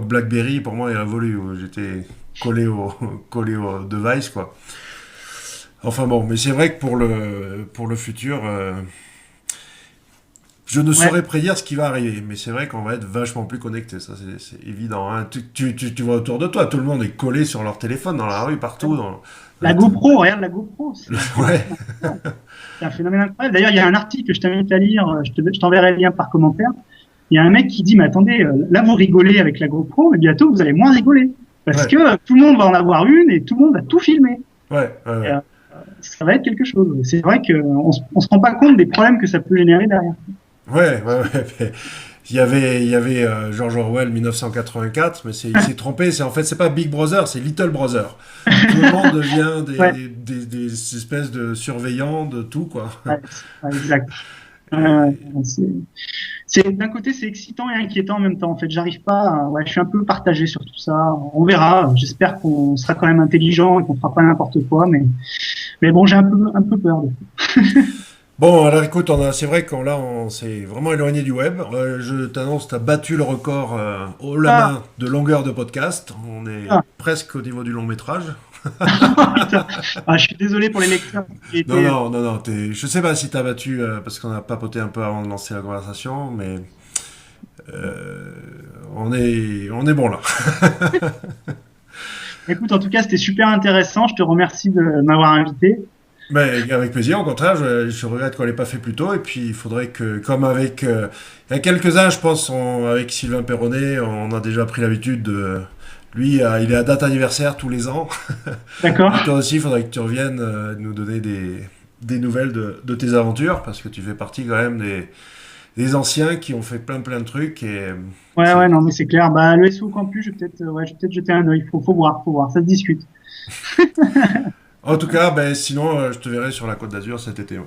BlackBerry, pour moi, est révolue, où j'étais collé au, collé au device, quoi. Enfin bon, mais c'est vrai que pour le futur, je ne Ouais. saurais prédire ce qui va arriver, mais c'est vrai qu'on va être vachement plus connecté, ça c'est évident, hein. Tu vois autour de toi, tout le monde est collé sur leur téléphone dans la rue, partout. La GoPro, regarde la GoPro, c'est un Ouais, phénomène incroyable. C'est un phénomène incroyable. D'ailleurs, il y a un article que je t'invite à lire, je t'enverrai le lien par commentaire. Il y a un mec qui dit, mais attendez, là vous rigolez avec la GoPro, mais bientôt vous allez moins rigoler. Parce ouais, que tout le monde va en avoir une et tout le monde va tout filmer. ouais, Et, ouais. ça va être quelque chose. C'est vrai qu'on se rend pas compte des problèmes que ça peut générer derrière. Ouais, ouais, ouais. Mais il y avait George Orwell 1984, mais il s'est trompé. C'est en fait, c'est pas Big Brother, c'est Little Brother. Tout le monde devient Ouais, des espèces de surveillants de tout, quoi. ouais, ouais, exact. Euh, c'est, d'un côté, c'est excitant et inquiétant en même temps. En fait, j'arrive pas, ouais, je suis un peu partagé sur tout ça. On verra. J'espère qu'on sera quand même intelligent et qu'on fera pas n'importe quoi, mais bon, j'ai un peu peur. Bon, alors écoute, c'est vrai qu'on là, on s'est vraiment éloigné du web. Je t'annonce, tu as battu le record haut la Ah, main de longueur de podcast. On est ah, presque au niveau du long métrage. putain. Ah, je suis désolé pour les lecteurs. J'ai Non, été, non, non, non. Je sais pas si tu as battu, parce qu'on a papoté un peu avant de lancer la conversation, mais euh, on est bon là. écoute, en tout cas, c'était super intéressant. Je te remercie de m'avoir invité. Mais avec plaisir, au contraire, je regrette qu'on l'ait pas fait plus tôt. Et puis il faudrait que, comme avec, il y a quelques-uns, je pense, avec Sylvain Perronnet, on a déjà pris l'habitude de. Lui, il est à date anniversaire tous les ans. Et D'accord? toi aussi, il faudrait que tu reviennes nous donner des nouvelles de tes aventures, parce que tu fais partie quand même des anciens qui ont fait plein de trucs. Et Ouais, c'est, ouais, non, mais c'est clair. Bah, le SO Campus, je vais peut-être jeter un œil. Faut voir. Ça se discute. en tout cas, ben, sinon, je te verrai sur la Côte d'Azur cet été, ouais.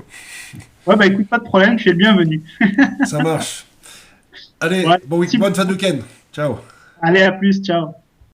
Ouais, bah, écoute, pas de problème. Tu es le bienvenu. Ça marche. Allez, Ouais, merci bonne fin beaucoup. de week-end. Ciao. Allez, à plus. Ciao.